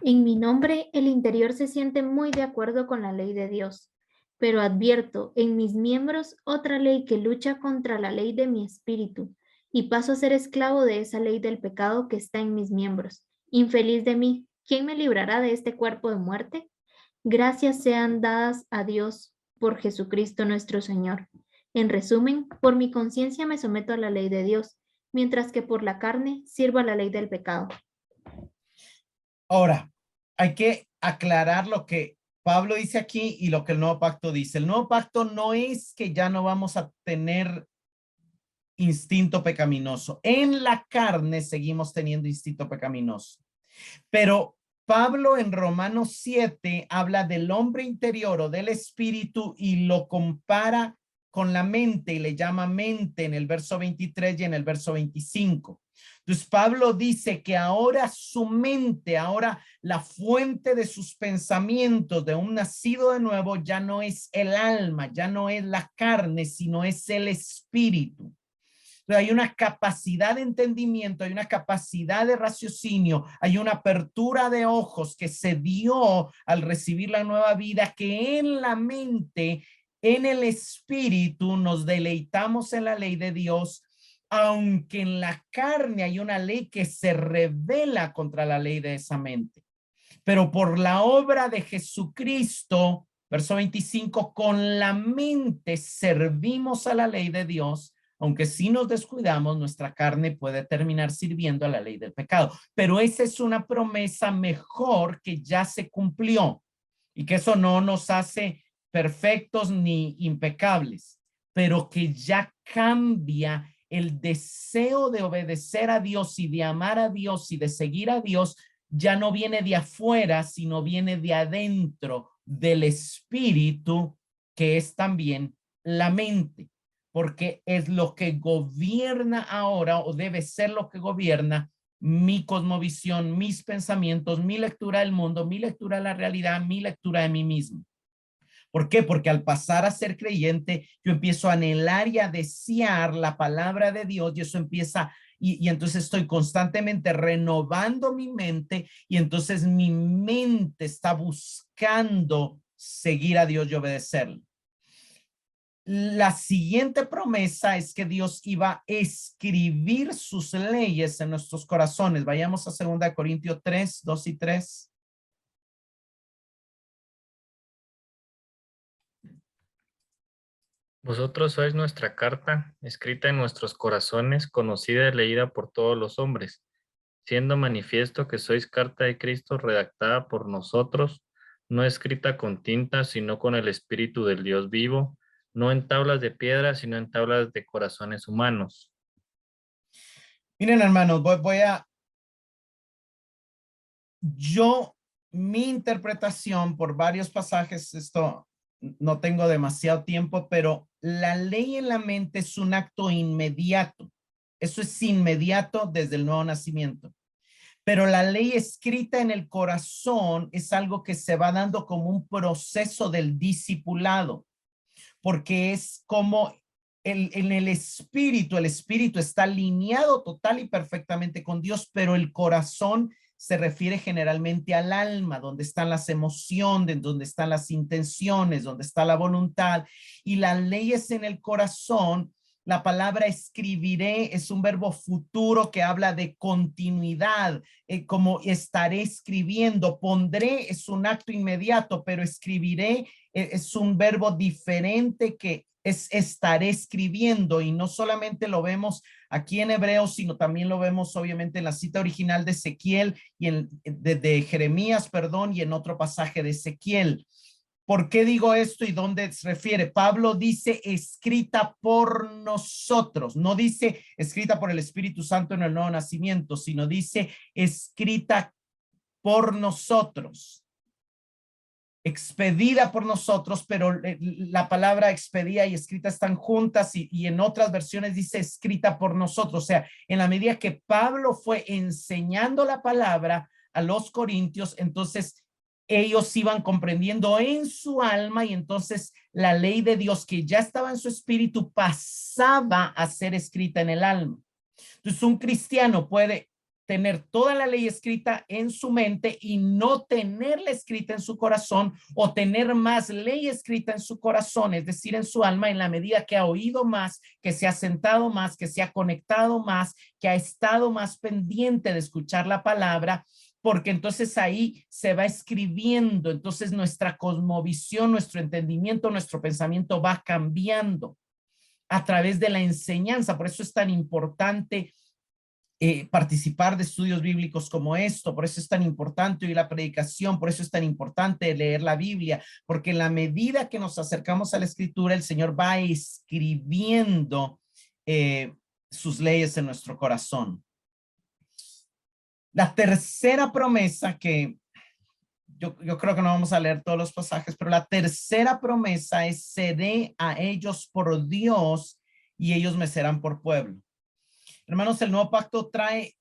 En mi nombre, el interior se siente muy de acuerdo con la ley de Dios, pero advierto en mis miembros otra ley que lucha contra la ley de mi espíritu, y paso a ser esclavo de esa ley del pecado que está en mis miembros. Infeliz de mí, ¿quién me librará de este cuerpo de muerte? Gracias sean dadas a Dios por Jesucristo nuestro Señor. En resumen, por mi conciencia me someto a la ley de Dios, mientras que por la carne sirvo a la ley del pecado. Ahora, hay que aclarar lo que Pablo dice aquí y lo que el nuevo pacto dice. El nuevo pacto no es que ya no vamos a tener instinto pecaminoso. En la carne seguimos teniendo instinto pecaminoso. Pero Pablo en Romanos 7 habla del hombre interior o del espíritu y lo compara con la mente y le llama mente en el verso 23 y en el verso 25. Entonces Pablo dice que ahora su mente, ahora la fuente de sus pensamientos de un nacido de nuevo ya no es el alma, ya no es la carne, sino es el espíritu. Hay una capacidad de entendimiento, hay una capacidad de raciocinio, hay una apertura de ojos que se dio al recibir la nueva vida, que en la mente, en el espíritu, nos deleitamos en la ley de Dios, aunque en la carne hay una ley que se revela contra la ley de esa mente. Pero por la obra de Jesucristo, verso 25, con la mente servimos a la ley de Dios. Aunque si nos descuidamos, nuestra carne puede terminar sirviendo a la ley del pecado. Pero esa es una promesa mejor que ya se cumplió y que eso no nos hace perfectos ni impecables, pero que ya cambia el deseo de obedecer a Dios y de amar a Dios y de seguir a Dios. Ya no viene de afuera, sino viene de adentro del espíritu, que es también la mente, porque es lo que gobierna ahora o debe ser lo que gobierna mi cosmovisión, mis pensamientos, mi lectura del mundo, mi lectura de la realidad, mi lectura de mí mismo. ¿Por qué? Porque al pasar a ser creyente, yo empiezo a anhelar y a desear la palabra de Dios y eso empieza, y entonces estoy constantemente renovando mi mente y entonces mi mente está buscando seguir a Dios y obedecerle. La siguiente promesa es que Dios iba a escribir sus leyes en nuestros corazones. Vayamos a 2 Corintios 3, 2 y 3. Vosotros sois nuestra carta, escrita en nuestros corazones, conocida y leída por todos los hombres, siendo manifiesto que sois carta de Cristo redactada por nosotros, no escrita con tinta, sino con el Espíritu del Dios vivo, no en tablas de piedra, sino en tablas de corazones humanos. Miren, hermanos, mi interpretación por varios pasajes, esto no tengo demasiado tiempo, pero la ley en la mente es un acto inmediato. Eso es inmediato desde el nuevo nacimiento. Pero la ley escrita en el corazón es algo que se va dando como un proceso del discipulado, porque es como en el espíritu está alineado total y perfectamente con Dios, pero el corazón se refiere generalmente al alma, donde están las emociones, donde están las intenciones, donde está la voluntad, y las leyes en el corazón. La palabra escribiré es un verbo futuro que habla de continuidad, como estaré escribiendo. Pondré es un acto inmediato, pero escribiré es un verbo diferente que es estaré escribiendo, y no solamente lo vemos aquí en Hebreos, sino también lo vemos obviamente en la cita original de Ezequiel y de Jeremías, perdón, y en otro pasaje de Ezequiel. ¿Por qué digo esto y dónde se refiere? Pablo dice escrita por nosotros, no dice escrita por el Espíritu Santo en el nuevo nacimiento, sino dice escrita por nosotros, expedida por nosotros, pero la palabra expedida y escrita están juntas y en otras versiones dice escrita por nosotros. O sea, en la medida que Pablo fue enseñando la palabra a los corintios, entonces ellos iban comprendiendo en su alma y entonces la ley de Dios que ya estaba en su espíritu pasaba a ser escrita en el alma. Entonces un cristiano puede tener toda la ley escrita en su mente y no tenerla escrita en su corazón, o tener más ley escrita en su corazón, es decir, en su alma, en la medida que ha oído más, que se ha sentado más, que se ha conectado más, que ha estado más pendiente de escuchar la palabra, porque entonces ahí se va escribiendo, entonces nuestra cosmovisión, nuestro entendimiento, nuestro pensamiento va cambiando a través de la enseñanza. Por eso es tan importante participar de estudios bíblicos como esto, por eso es tan importante oír la predicación, por eso es tan importante leer la Biblia, porque en la medida que nos acercamos a la Escritura, el Señor va escribiendo sus leyes en nuestro corazón. La tercera promesa que yo creo que no vamos a leer todos los pasajes, pero la tercera promesa es: seré a ellos por Dios y ellos me serán por pueblo. Hermanos, el nuevo pacto trae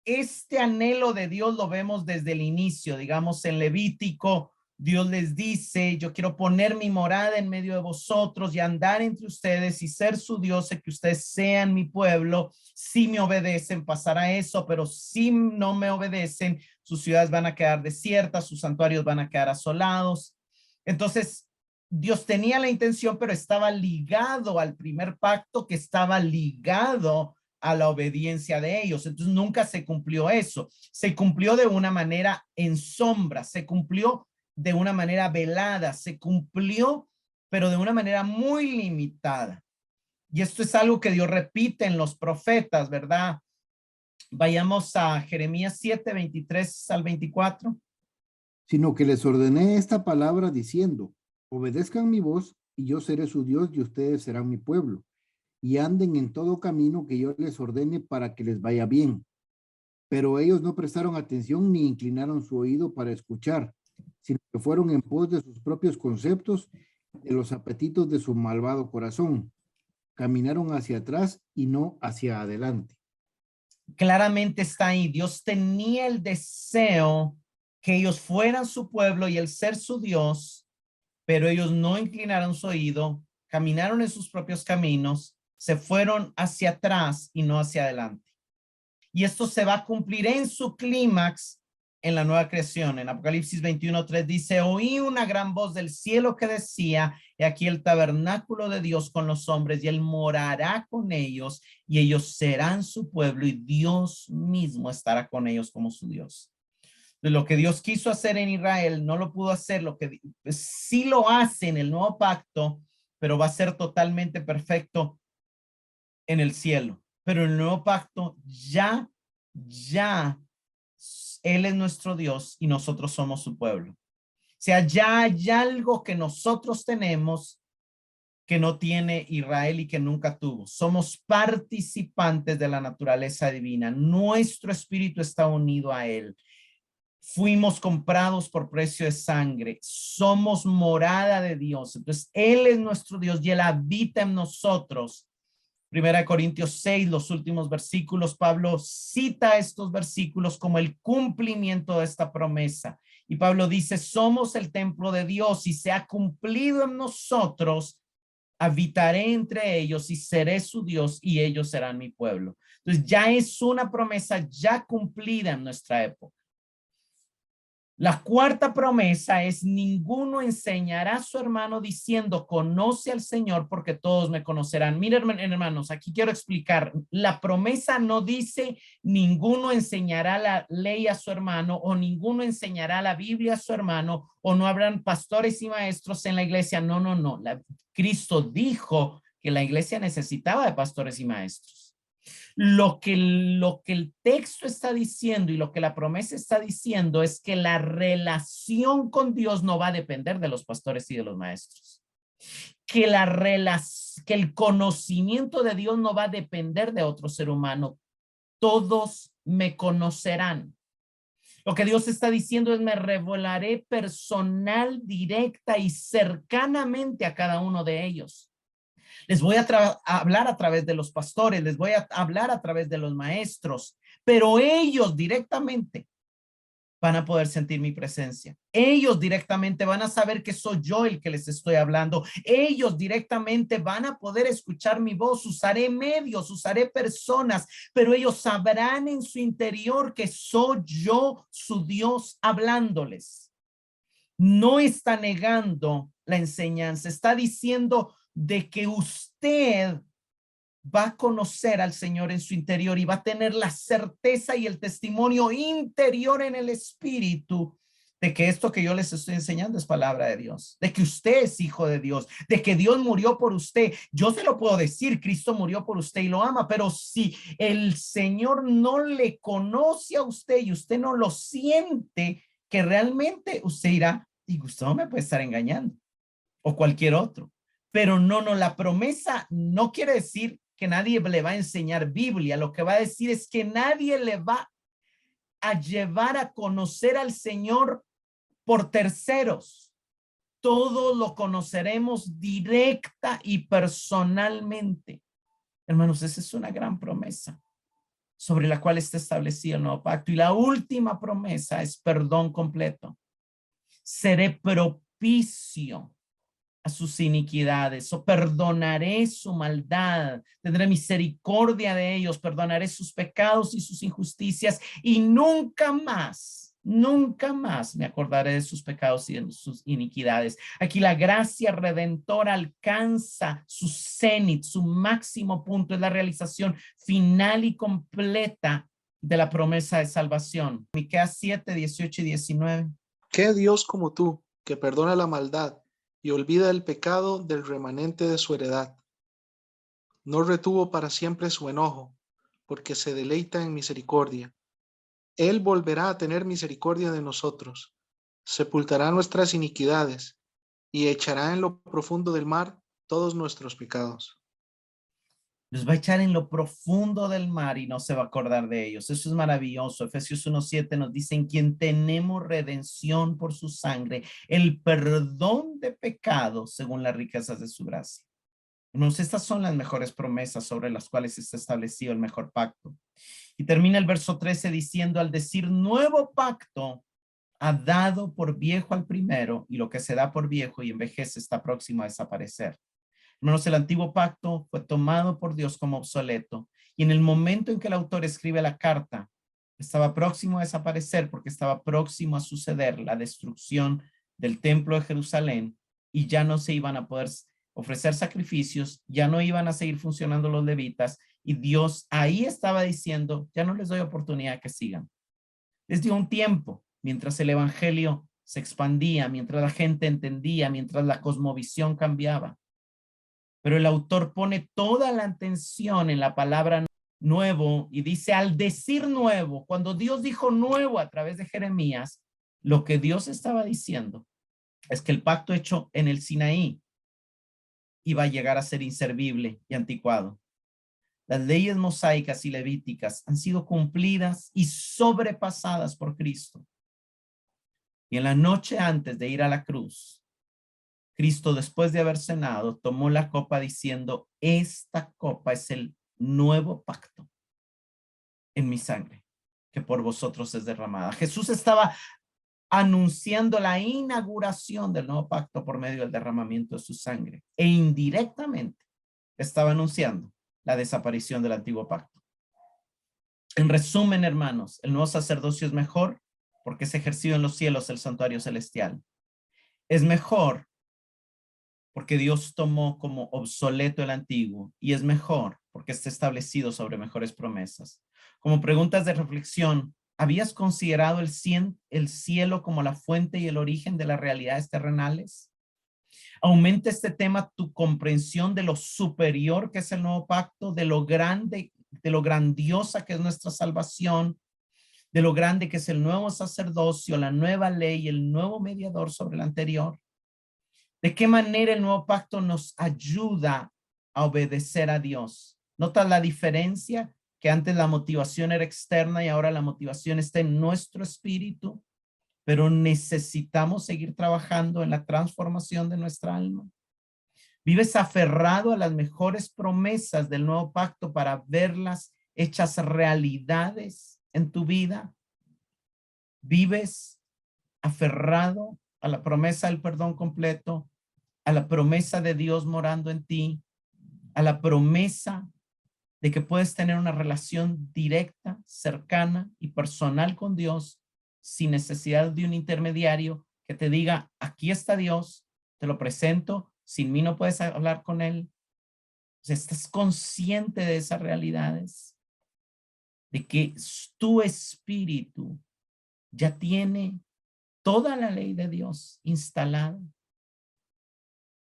este anhelo de Dios, lo vemos desde el inicio. Digamos, en Levítico, Dios les dice: yo quiero poner mi morada en medio de vosotros y andar entre ustedes y ser su Dios, y que ustedes sean mi pueblo. Si me obedecen, pasará eso, pero si no me obedecen, sus ciudades van a quedar desiertas, sus santuarios van a quedar asolados. Entonces, Dios tenía la intención, pero estaba ligado al primer pacto, que estaba ligado a la obediencia de ellos. Entonces nunca se cumplió eso. Se cumplió de una manera en sombra, se cumplió de una manera velada, se cumplió, pero de una manera muy limitada. Y esto es algo que Dios repite en los profetas, ¿verdad? Vayamos a Jeremías 7, 23 al 24. Sino que les ordené esta palabra diciendo: obedezcan mi voz y yo seré su Dios y ustedes serán mi pueblo, y anden en todo camino que yo les ordene para que les vaya bien. Pero ellos no prestaron atención ni inclinaron su oído para escuchar, sino que fueron en pos de sus propios conceptos, de los apetitos de su malvado corazón. Caminaron hacia atrás y no hacia adelante. Claramente está ahí. Dios tenía el deseo que ellos fueran su pueblo y el ser su Dios, pero ellos no inclinaron su oído, caminaron en sus propios caminos, se fueron hacia atrás y no hacia adelante. Y esto se va a cumplir en su clímax en la nueva creación. En Apocalipsis 21:3 dice: oí una gran voz del cielo que decía: he aquí el tabernáculo de Dios con los hombres, y él morará con ellos, y ellos serán su pueblo, y Dios mismo estará con ellos como su Dios. De lo que Dios quiso hacer en Israel, no lo pudo hacer. Lo que sí lo hace en el nuevo pacto, pero va a ser totalmente perfecto en el cielo. Pero en el nuevo pacto ya Él es nuestro Dios y nosotros somos su pueblo. O sea, ya hay algo que nosotros tenemos que no tiene Israel y que nunca tuvo. Somos participantes de la naturaleza divina. Nuestro espíritu está unido a Él. Fuimos comprados por precio de sangre. Somos morada de Dios. Entonces, Él es nuestro Dios y Él habita en nosotros. 1 Corintios 6, los últimos versículos, Pablo cita estos versículos como el cumplimiento de esta promesa. Y Pablo dice: somos el templo de Dios y se ha cumplido en nosotros. Habitaré entre ellos y seré su Dios y ellos serán mi pueblo. Entonces ya es una promesa ya cumplida en nuestra época. La cuarta promesa es: ninguno enseñará a su hermano diciendo conoce al Señor, porque todos me conocerán. Miren, hermanos, aquí quiero explicar. La promesa no dice ninguno enseñará la ley a su hermano, o ninguno enseñará la Biblia a su hermano, o no habrán pastores y maestros en la iglesia. No. Cristo dijo que la iglesia necesitaba de pastores y maestros. Lo que el texto está diciendo y lo que la promesa está diciendo es que la relación con Dios no va a depender de los pastores y de los maestros. Que el conocimiento de Dios no va a depender de otro ser humano. Todos me conocerán. Lo que Dios está diciendo es: me revelaré personal, directa y cercanamente a cada uno de ellos. Les voy a hablar a través de los pastores, les voy a hablar a través de los maestros, pero ellos directamente van a poder sentir mi presencia. Ellos directamente van a saber que soy yo el que les estoy hablando. Ellos directamente van a poder escuchar mi voz. Usaré medios, usaré personas, pero ellos sabrán en su interior que soy yo, su Dios, hablándoles. No está negando la enseñanza, está diciendo de que usted va a conocer al Señor en su interior y va a tener la certeza y el testimonio interior en el espíritu de que esto que yo les estoy enseñando es palabra de Dios, de que usted es hijo de Dios, de que Dios murió por usted. Yo se lo puedo decir: Cristo murió por usted y lo ama, pero si el Señor no le conoce a usted y usted no lo siente, que realmente usted dirá: y Gustavo me puede estar engañando, o cualquier otro. Pero no, la promesa no quiere decir que nadie le va a enseñar Biblia. Lo que va a decir es que nadie le va a llevar a conocer al Señor por terceros. Todos lo conoceremos directa y personalmente. Hermanos, esa es una gran promesa sobre la cual está establecido el nuevo pacto. Y la última promesa es perdón completo. Seré propicio a sus iniquidades, o perdonaré su maldad, tendré misericordia de ellos, perdonaré sus pecados y sus injusticias, y nunca más me acordaré de sus pecados y de sus iniquidades. Aquí la gracia redentora alcanza su cenit, su máximo punto, es la realización final y completa de la promesa de salvación. Miqueas 7, 18 y 19. ¿Qué Dios como tú, que perdona la maldad y olvida el pecado del remanente de su heredad? No retuvo para siempre su enojo, porque se deleita en misericordia. Él volverá a tener misericordia de nosotros, sepultará nuestras iniquidades y echará en lo profundo del mar todos nuestros pecados. Los va a echar en lo profundo del mar y no se va a acordar de ellos. Eso es maravilloso. Efesios 1:7 nos dice: en quien tenemos redención por su sangre, el perdón de pecados según las riquezas de su gracia. Hermanos, estas son las mejores promesas sobre las cuales está establecido el mejor pacto. Y termina el verso 13 diciendo: al decir nuevo pacto, ha dado por viejo al primero, y lo que se da por viejo y envejece está próximo a desaparecer. Hermanos, el antiguo pacto fue tomado por Dios como obsoleto, y en el momento en que el autor escribe la carta, estaba próximo a desaparecer, porque estaba próximo a suceder la destrucción del templo de Jerusalén, y ya no se iban a poder ofrecer sacrificios, ya no iban a seguir funcionando los levitas, y Dios ahí estaba diciendo: ya no les doy oportunidad que sigan. Les dio un tiempo mientras el evangelio se expandía, mientras la gente entendía, mientras la cosmovisión cambiaba. Pero el autor pone toda la atención en la palabra nuevo y dice: al decir nuevo, cuando Dios dijo nuevo a través de Jeremías, lo que Dios estaba diciendo es que el pacto hecho en el Sinaí iba a llegar a ser inservible y anticuado. Las leyes mosaicas y levíticas han sido cumplidas y sobrepasadas por Cristo. Y en la noche antes de ir a la cruz, Cristo, después de haber cenado, tomó la copa diciendo: esta copa es el nuevo pacto en mi sangre, que por vosotros es derramada. Jesús estaba anunciando la inauguración del nuevo pacto por medio del derramamiento de su sangre, e indirectamente estaba anunciando la desaparición del antiguo pacto. En resumen, hermanos, el nuevo sacerdocio es mejor porque es ejercido en los cielos, el santuario celestial. Es mejor porque Dios tomó como obsoleto el antiguo, y es mejor porque está establecido sobre mejores promesas. Como preguntas de reflexión, ¿habías considerado el cielo como la fuente y el origen de las realidades terrenales? ¿Aumenta este tema tu comprensión de lo superior que es el nuevo pacto, de lo grande, de lo grandiosa que es nuestra salvación, de lo grande que es el nuevo sacerdocio, la nueva ley, el nuevo mediador sobre el anterior? ¿De qué manera el nuevo pacto nos ayuda a obedecer a Dios? ¿Notas la diferencia? Que antes la motivación era externa y ahora la motivación está en nuestro espíritu, pero necesitamos seguir trabajando en la transformación de nuestra alma. ¿Vives aferrado a las mejores promesas del nuevo pacto para verlas hechas realidades en tu vida? ¿Vives aferrado a la promesa del perdón completo, a la promesa de Dios morando en ti, a la promesa de que puedes tener una relación directa, cercana y personal con Dios sin necesidad de un intermediario que te diga: aquí está Dios, te lo presento, sin mí no puedes hablar con él? O sea, ¿estás consciente de esas realidades? De que tu espíritu ya tiene toda la ley de Dios instalada.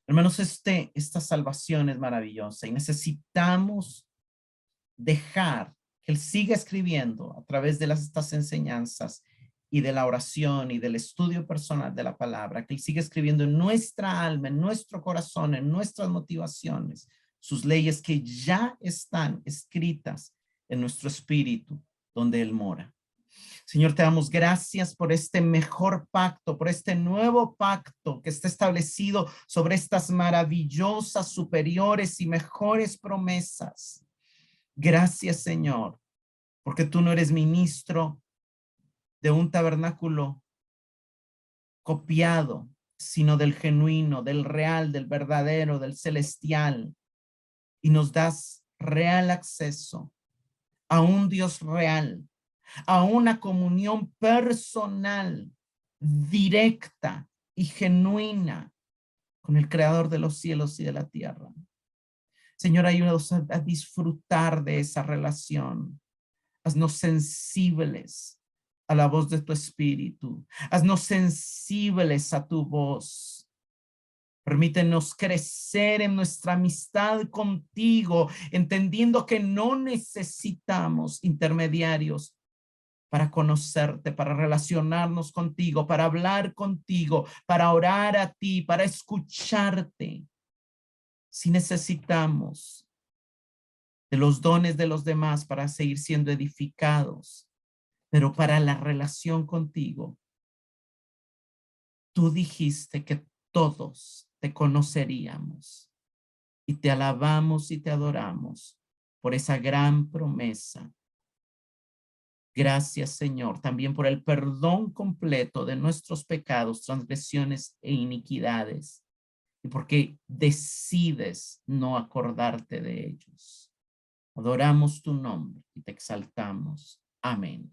Hermanos, esta salvación es maravillosa y necesitamos dejar que Él siga escribiendo a través de estas enseñanzas y de la oración y del estudio personal de la palabra, que Él siga escribiendo en nuestra alma, en nuestro corazón, en nuestras motivaciones, sus leyes que ya están escritas en nuestro espíritu, donde Él mora. Señor, te damos gracias por este mejor pacto, por este nuevo pacto que está establecido sobre estas maravillosas, superiores y mejores promesas. Gracias, Señor, porque tú no eres ministro de un tabernáculo copiado, sino del genuino, del real, del verdadero, del celestial. Y nos das real acceso a un Dios real, a una comunión personal, directa y genuina con el Creador de los cielos y de la tierra. Señor, ayúdanos a disfrutar de esa relación. Haznos sensibles a la voz de tu espíritu. Haznos sensibles a tu voz. Permítenos crecer en nuestra amistad contigo, entendiendo que no necesitamos intermediarios para conocerte, para relacionarnos contigo, para hablar contigo, para orar a ti, para escucharte. Si necesitamos de los dones de los demás para seguir siendo edificados, pero para la relación contigo, tú dijiste que todos te conoceríamos y te alabamos y te adoramos por esa gran promesa. Gracias, Señor, también por el perdón completo de nuestros pecados, transgresiones e iniquidades, y porque decides no acordarte de ellos. Adoramos tu nombre y te exaltamos. Amén.